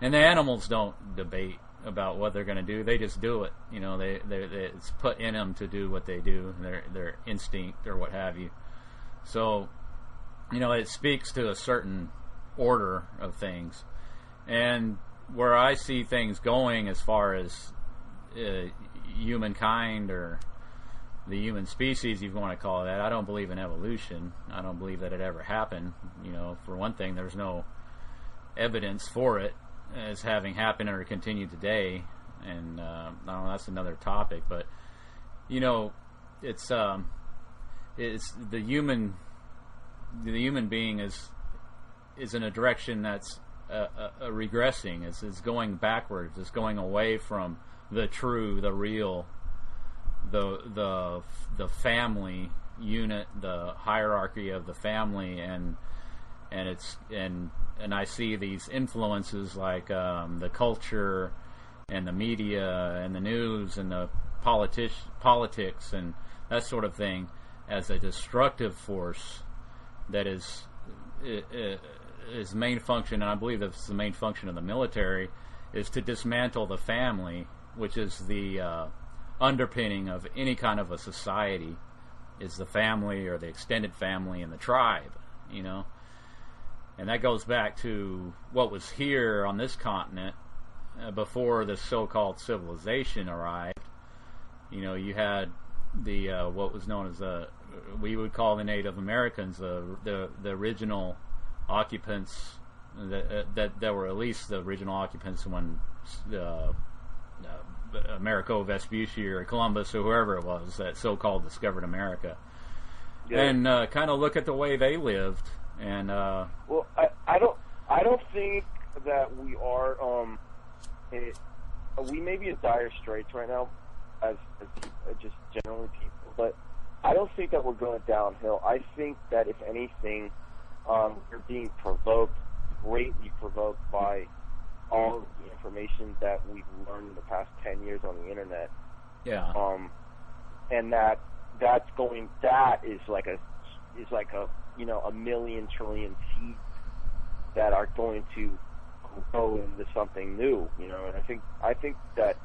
And the animals don't debate about what they're going to do. They just do it, you know. It's put in them to do what they do, their instinct or what have you. So, you know, it speaks to a certain order of things. And where I see things going as far as humankind, or the human species, if you want to call it that, I don't believe in evolution. I don't believe that it ever happened. You know, for one thing, there's no evidence for it as having happened or continued today. And I don't know, that's another topic. But, you know, it's the human being is in a direction that's regressing. It's going backwards. It's going away from the true, the real the family unit, the hierarchy of the family, and I see these influences like the culture and the media and the news and the politics and that sort of thing as a destructive force that is main function, and I believe that's the main function of the military, is to dismantle the family, which is the underpinning of any kind of a society, is the family or the extended family and the tribe, you know. And that goes back to what was here on this continent before the so-called civilization arrived. You know, you had the what was known as we would call the Native Americans, the original occupants that were at least the original occupants when Amerigo Vespucci or Columbus or whoever it was that so-called discovered America, and kind of look at the way they lived. And well, I don't think that we are we may be in dire straits right now as just generally people, but I don't think that we're going downhill. I think that if anything, we're being provoked, greatly provoked by all of the information that we've learned in the past 10 years on the internet. Yeah. And that is like a you know, 1,000,000 trillion seeds that are going to go into something new, you know. And I think that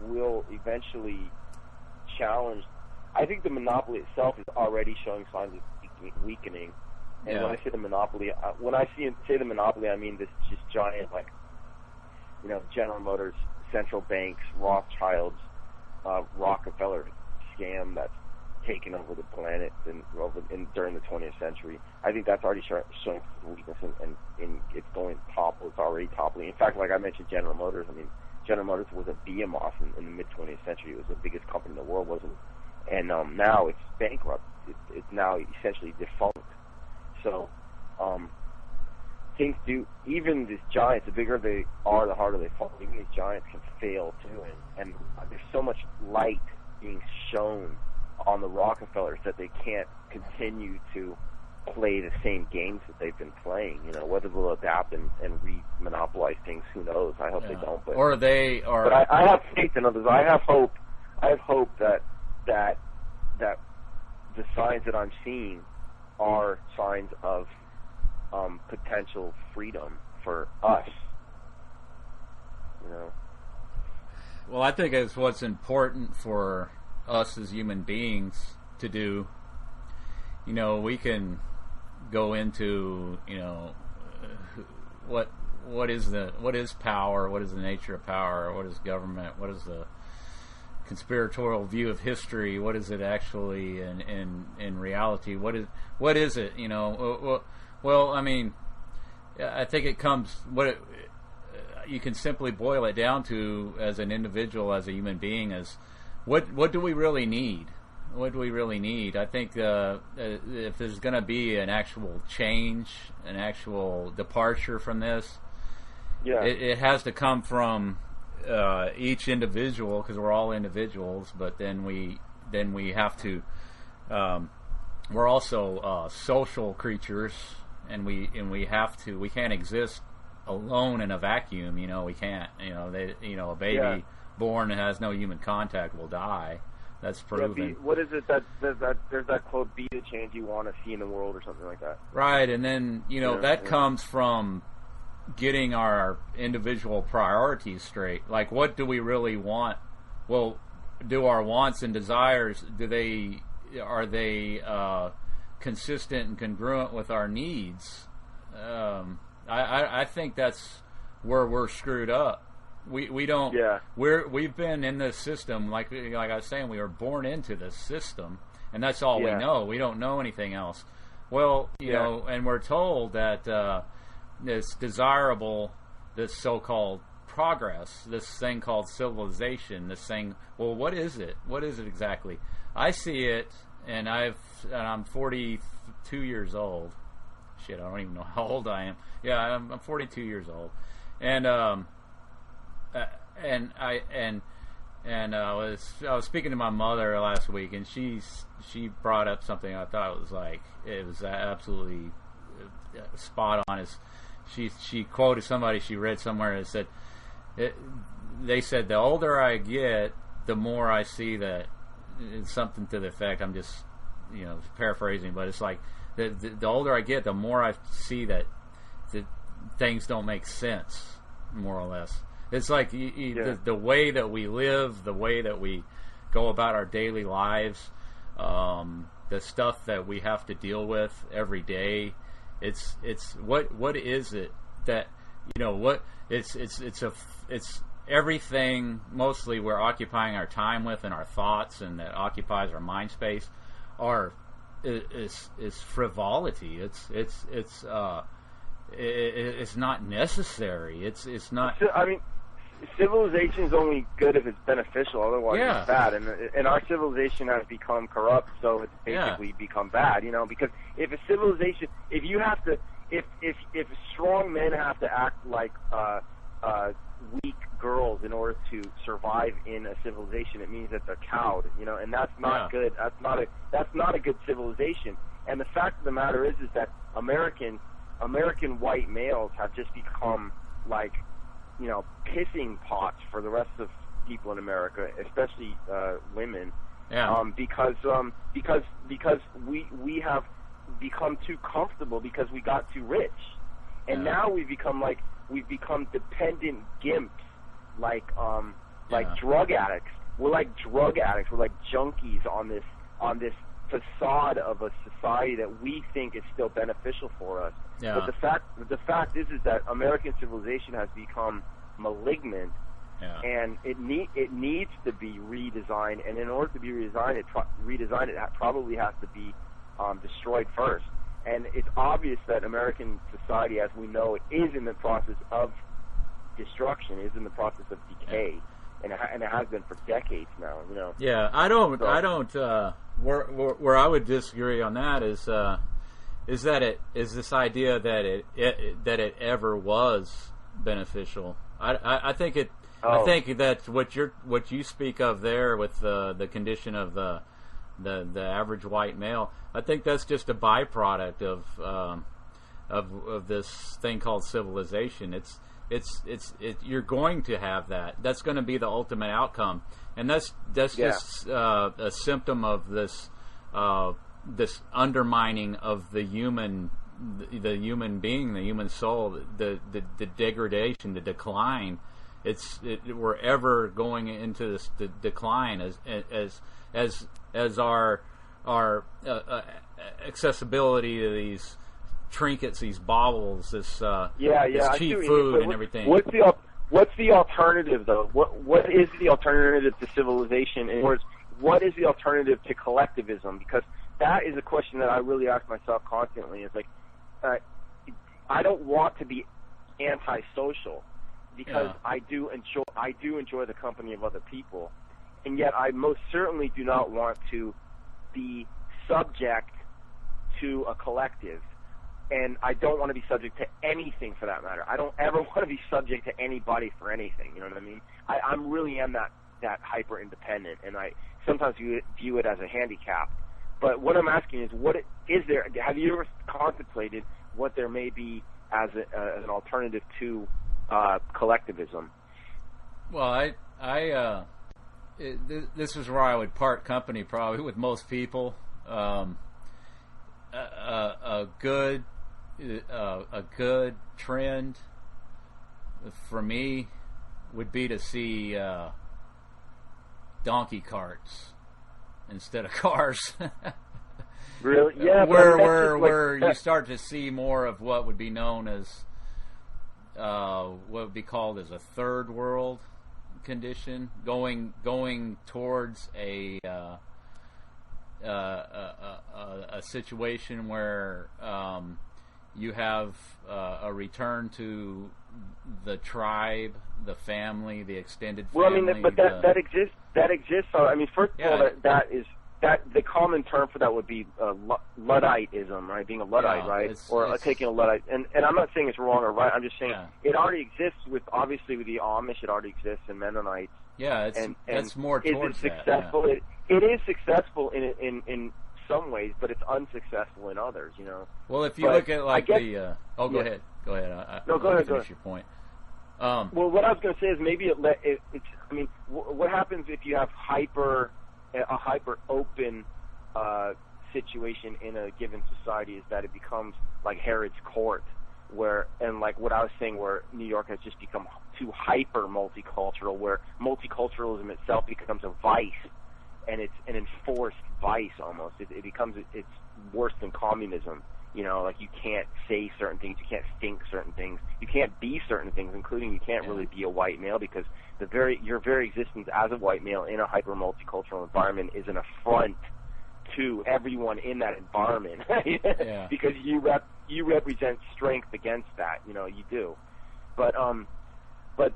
will eventually challenge. I think the monopoly itself is already showing signs of weakening. And when I say the monopoly, say the monopoly, I mean this just giant, like, you know, General Motors, central banks, Rothschilds, Rockefeller scam that's taken over the planet during the 20th century. I think that's already showing weakness, and it's going topple. It's already toppling. In fact, like I mentioned, General Motors. I mean, General Motors was a behemoth in the mid-20th century. It was the biggest company in the world, wasn't it? And now it's bankrupt. It's now essentially defunct. So things do. Even these giants, the bigger they are, the harder they fall. Even these giants can fail too, and there's so much light being shown on the Rockefellers that they can't continue to play the same games that they've been playing. You know, whether they'll adapt and re-monopolize things, who knows? I hope they don't. But, or they are. But I have faith in others. I have hope. I have hope that the signs that I'm seeing are signs of potential freedom for us. You know. Well, I think it's what's important for us as human beings to do. You know, we can go into, you know, what is power, what is the nature of power, what is government, what is the conspiratorial view of history, what is it actually in reality, what is it, you know. Well, I mean, I think it comes you can simply boil it down to, as an individual, as a human being, as what do we really need? What do we really need? I think if there's going to be an actual change, an actual departure from this, it has to come from each individual, because we're all individuals. But then we have to. We're also social creatures, and we have to. We can't exist alone in a vacuum. You know, we can't. You know, a baby born and has no human contact will die. That's proven. What is it that there's that quote, "Be the change you want to see in the world," or something like that. Right, and then that comes from getting our individual priorities straight. Like, what do we really want? Well, do our wants and desires are they consistent and congruent with our needs? I think that's where we're screwed up. We don't. Yeah. We've been in this system, like I was saying, we were born into this system, and that's all we know. We don't know anything else. Well, you know, and we're told that it's desirable, this so-called progress, this thing called civilization, this thing. Well, what is it? What is it exactly? I see it, and I'm 42 years old. Shit, I don't even know how old I am. Yeah, I'm 42 years old, and And I was speaking to my mother last week, and she brought up something I thought it was absolutely spot on. Is she quoted somebody she read somewhere and said, they said the older I get, the more I see that it's something to the effect. I'm just paraphrasing, but it's like the older I get, the more I see that things don't make sense, more or less. It's like the way that we live, the way that we go about our daily lives, the stuff that we have to deal with every day. It's what is it that what it's everything. Mostly we're occupying our time with and our thoughts, and that occupies our mind space. Is frivolity. It's not necessary. It's not. I mean, civilization is only good if it's beneficial. Otherwise, it's bad. And our civilization has become corrupt, so it's basically become bad. Because if a civilization, if strong men have to act like weak girls in order to survive in a civilization, it means that they're cowed. And that's not good. That's not a good civilization. And the fact of the matter is that American white males have just become like, pissing pots for the rest of people in America, especially women. Yeah. Because we have become too comfortable because we got too rich, and now we've become dependent gimps, like drug addicts. We're like drug addicts. We're like junkies on this facade of a society that we think is still beneficial for us. Yeah. But the fact is that American civilization has become malignant, and it needs to be redesigned. And in order to be redesigned, it probably has to be destroyed first. And it's obvious that American society, as we know it, is in the process of destruction, is in the process of decay. And it has been for decades now. Yeah, I don't. Where I would disagree on that is that this idea that it ever was beneficial. I think it. I think that what you speak of there with the condition of the average white male, I think that's just a byproduct of this thing called civilization. You're going to have that. That's going to be the ultimate outcome, and that's just a symptom of this undermining of the human being, the human soul, the degradation, the decline. We're ever going into this decline as our accessibility to these trinkets, these baubles, this cheap food and everything. What's the alternative though? What is the alternative to civilization? In other words, what is the alternative to collectivism? Because that is a question that I really ask myself constantly. It's like I don't want to be antisocial because I do enjoy the company of other people, and yet I most certainly do not want to be subject to a collective. And I don't want to be subject to anything for that matter. I don't ever want to be subject to anybody for anything. You know what I mean? I really am that hyper independent, and I sometimes view it as a handicap. But what I'm asking is, have you ever contemplated what there may be as an alternative to collectivism? Well, this is where I would part company probably with most people. A good trend for me would be to see donkey carts instead of cars. Really? Yeah. Where you start to see more of what would be known as what would be called as a third world condition, going towards a situation where you have a return to the tribe, the family, the extended family. Well, I mean, but that exists. That exists. I mean, first of all, that the common term for that would be Ludditism, right? Being a Luddite, right? Taking a Luddite. And I'm not saying it's wrong or right. I'm just saying it already exists with the Amish. It already exists in Mennonites. Yeah, that's more towards is it successful? that. Yeah. It is successful in some ways, but it's unsuccessful in others. Well, if you look at like go ahead. Go ahead. Go ahead. Finish your point. Well, what I was going to say is maybe it's. I mean, what happens if you have a hyper open situation in a given society is that it becomes like Herod's court, and like what I was saying, where New York has just become too hyper multicultural, where multiculturalism itself becomes a vice, and it's an enforced vice almost. It's worse than communism. Like you can't say certain things, you can't think certain things, you can't be certain things, including you can't really be a white male, because your very existence as a white male in a hyper multicultural environment is an affront to everyone in that environment. Because you represent strength against that, you do. But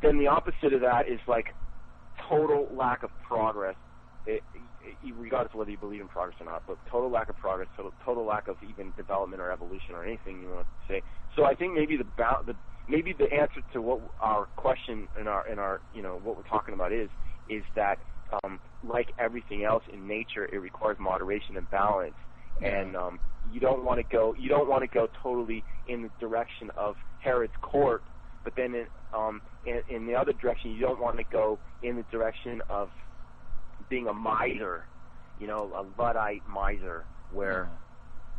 then the opposite of that is like total lack of progress. Regardless of whether you believe in progress or not, but total lack of progress, total lack of even development or evolution or anything you want to say. So I think maybe the answer to what our question in our what we're talking about is that like everything else in nature, it requires moderation and balance, and you don't want to go totally in the direction of Herod's court, but then in the other direction, you don't want to go in the direction of being a miser, a Luddite miser, where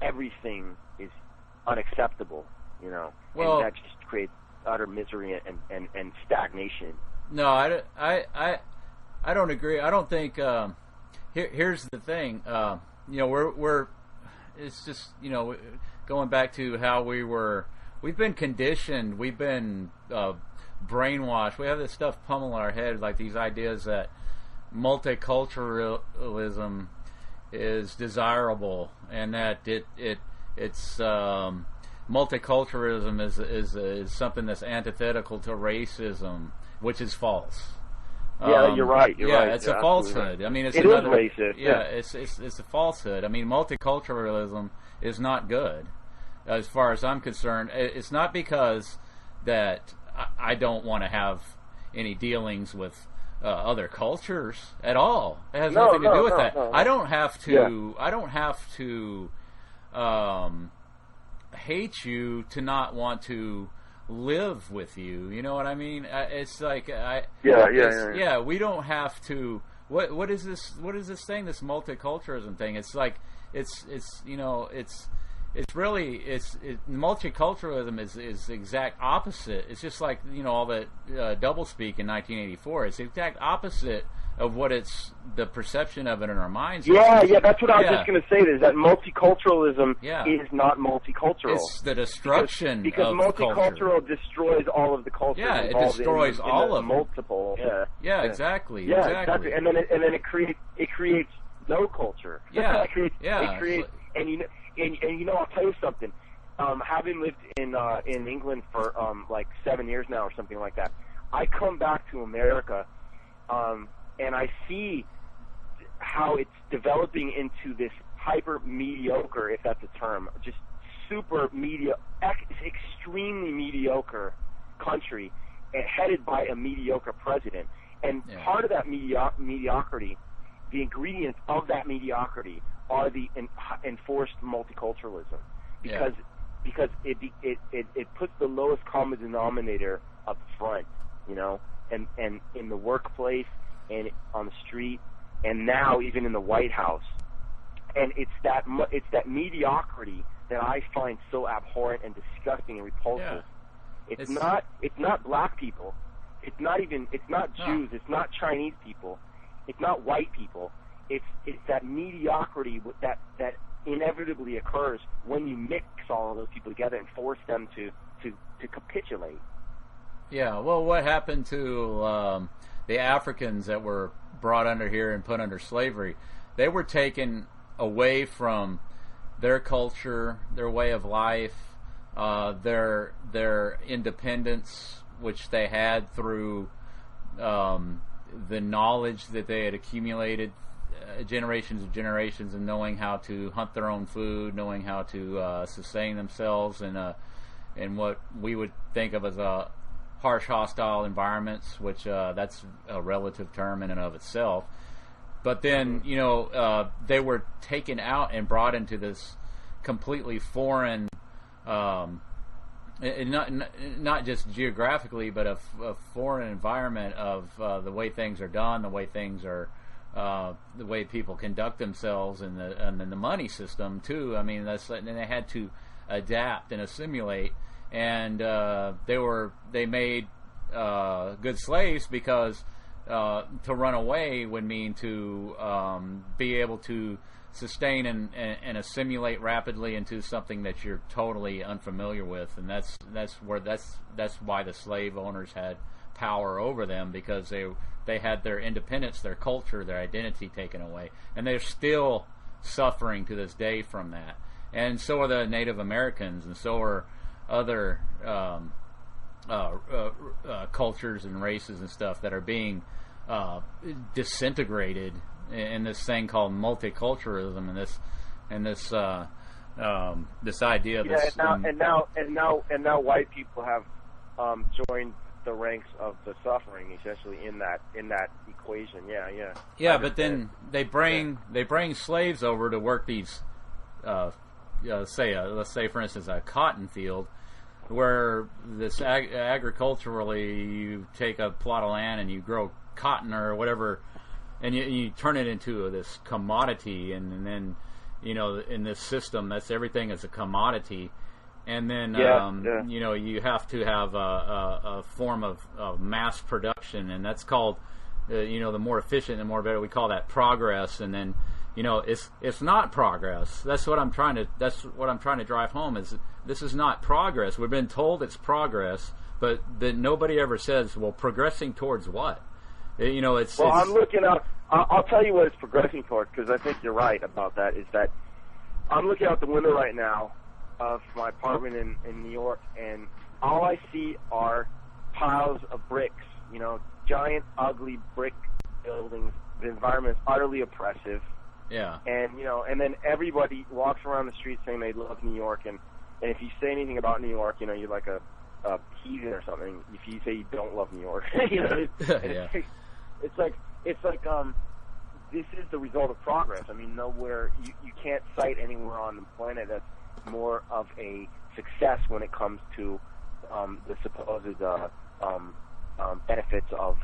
everything is unacceptable, well, and that just creates utter misery and stagnation. No, I don't agree. I don't think. Here's the thing. We're it's just going back to how we've been conditioned. We've been brainwashed. We have this stuff pummeling our head, like these ideas that multiculturalism is desirable, and that it's multiculturalism is something that's antithetical to racism, which is false. Yeah, you're right. You're right. It's a falsehood. Right. I mean, it's is racist. Yeah, it's a falsehood. I mean, multiculturalism is not good, as far as I'm concerned. It's not because that I don't want to have any dealings with other cultures at all. It has nothing to do with that. No. I don't have to. Yeah. I don't have to hate you to not want to live with you. You know what I mean? It's like yeah. We don't have to. What is this? What is this thing? This multiculturalism thing? It's like it's really multiculturalism is the exact opposite. It's just like all that doublespeak in 1984. It's the exact opposite of what the perception of it in our minds. Yeah, that's what I was just going to say. Is that multiculturalism is not multicultural. It's the destruction because of multicultural culture. Destroys all of the cultures. Yeah, it destroys all of multiple. Yeah, exactly. Yeah, exactly. And then it creates no culture. Yeah, it creates and I'll tell you something. Having lived in England for like 7 years now or something like that, I come back to America, and I see how it's developing into this hyper mediocre, if that's a term, just super extremely mediocre country, headed by a mediocre president. And part of that mediocrity, the ingredients of that mediocrity, are the enforced multiculturalism, because it puts the lowest common denominator up front, and in the workplace and on the street, and now even in the White House, and it's that mediocrity that I find so abhorrent and disgusting and repulsive. Yeah. It's not black people, it's not Jews, it's not Chinese people, it's not white people. It's that mediocrity that inevitably occurs when you mix all of those people together and force them to capitulate. Yeah, well, what happened to the Africans that were brought under here and put under slavery? They were taken away from their culture, their way of life, their independence, which they had through the knowledge that they had accumulated generations of generations, and knowing how to hunt their own food, knowing how to sustain themselves in what we would think of as a harsh, hostile environments, which that's a relative term in and of itself. But then, they were taken out and brought into this completely foreign, not just geographically, but a foreign environment of the way things are done, the way things are, the way people conduct themselves, and the money system too. I mean, and they had to adapt and assimilate, and they made good slaves because to run away would mean to be able to sustain and assimilate rapidly into something that you're totally unfamiliar with, and that's why the slave owners had power over them, because they had their independence, their culture, their identity taken away, and they're still suffering to this day from that. And so are the Native Americans, and so are other cultures and races and stuff that are being disintegrated in this thing called multiculturalism, and this idea of this. And now white people have joined the ranks of the suffering, essentially, in that equation. Yeah, but then they bring slaves over to work these. Let's say for instance a cotton field, where this agriculturally you take a plot of land and you grow cotton or whatever, and you turn it into this commodity, and then in this system, that's everything is a commodity, and then you have to have a form of mass production, and that's called the more efficient and more better, we call that progress. And then it's not progress. That's what I'm trying to drive home, is this is not progress. We've been told it's progress, but then nobody ever says, well, progressing towards what? I'm looking up. I'll tell you what it's progressing towards, because I think you're right about that. Is that I'm looking out the window right now of my apartment in New York, and all I see are piles of bricks. Giant, ugly brick buildings. The environment is utterly oppressive. Yeah. And then everybody walks around the street saying they love New York, and if you say anything about New York, you're like a heathen or something. If you say you don't love New York, Yeah. It's like this is the result of progress. I mean, nowhere you can't cite anywhere on the planet that's more of a success when it comes to the supposed benefits of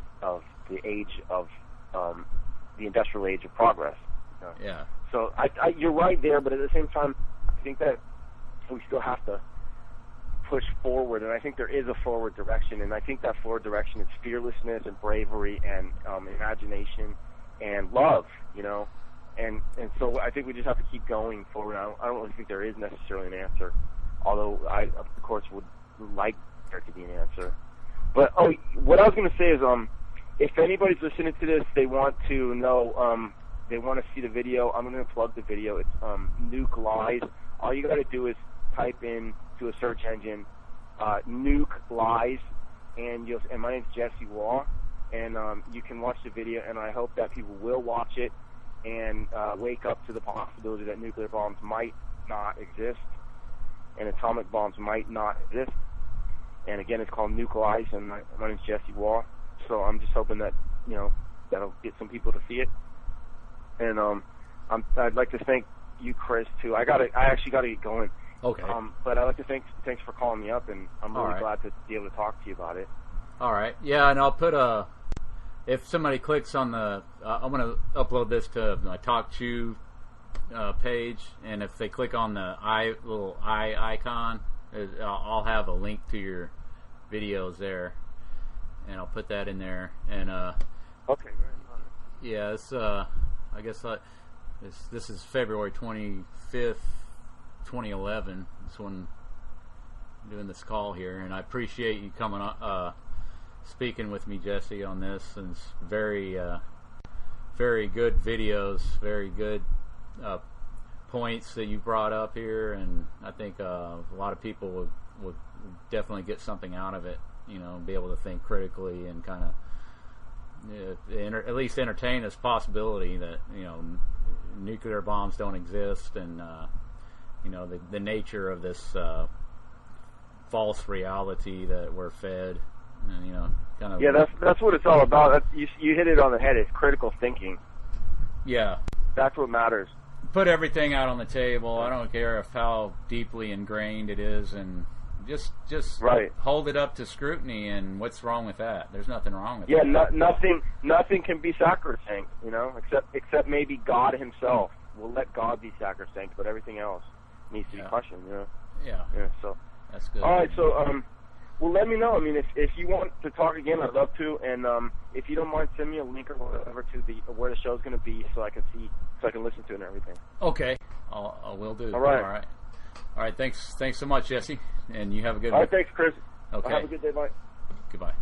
the age of the industrial age of progress. Yeah. So you're right there, but at the same time, I think that we still have to push forward, and I think there is a forward direction, and I think that forward direction is fearlessness and bravery and imagination and love, and so I think we just have to keep going forward. I don't really think there is necessarily an answer, although I, of course, would like there to be an answer. But what I was going to say is, if anybody's listening to this, they want to know, they want to see the video, I'm going to plug the video. It's Nuke Lies. All you got to do is type in to a search engine, Nuke Lies, and my name's Jesse Waugh, and you can watch the video, and I hope that people will watch it and wake up to the possibility that nuclear bombs might not exist and atomic bombs might not exist. And again, it's called Nuke Lies, and my name's Jesse Waugh. So I'm just hoping that that'll get some people to see it. And I'd like to thank you, Chris, too. I actually gotta get going. Okay. But I'd like to thanks for calling me up, and I'm really glad to be able to talk to you about it. All right. Yeah, and I'll put if somebody clicks on I'm going to upload this to my TalkChew page, and if they click on the little eye icon, I'll have a link to your videos there, and I'll put that in there. And okay, great. Yeah, it's I guess this is February 25th, 2011. That's when I'm doing this call here, and I appreciate you coming on, speaking with me, Jesse, on this. And it's very good videos, very good points that you brought up here, and I think a lot of people would definitely get something out of it. Be able to think critically and kind of at least entertain this possibility that nuclear bombs don't exist, and the nature of this false reality that we're fed and, you know, kind of. Yeah, that's what it's all about. You hit it on the head. It's critical thinking. Yeah. That's what matters. Put everything out on the table. I don't care how deeply ingrained it is, and just right. hold it up to scrutiny. And what's wrong with that? There's nothing wrong with that. Yeah, nothing can be sacrosanct, you know, except maybe God Himself. We'll let God be sacrosanct, but everything else needs to be questioned, you know. Yeah. Yeah. So that's good. All right. So well, let me know. I mean, if you want to talk again, I'd love to. And if you don't mind, send me a link or whatever to where the show's going to be, so I can see, so I can listen to it and everything. Okay, I will do. All right. All right. Thanks so much, Jesse. And you have a good one. All right. Thanks, Chris. Okay. Have a good day. Bye. Goodbye.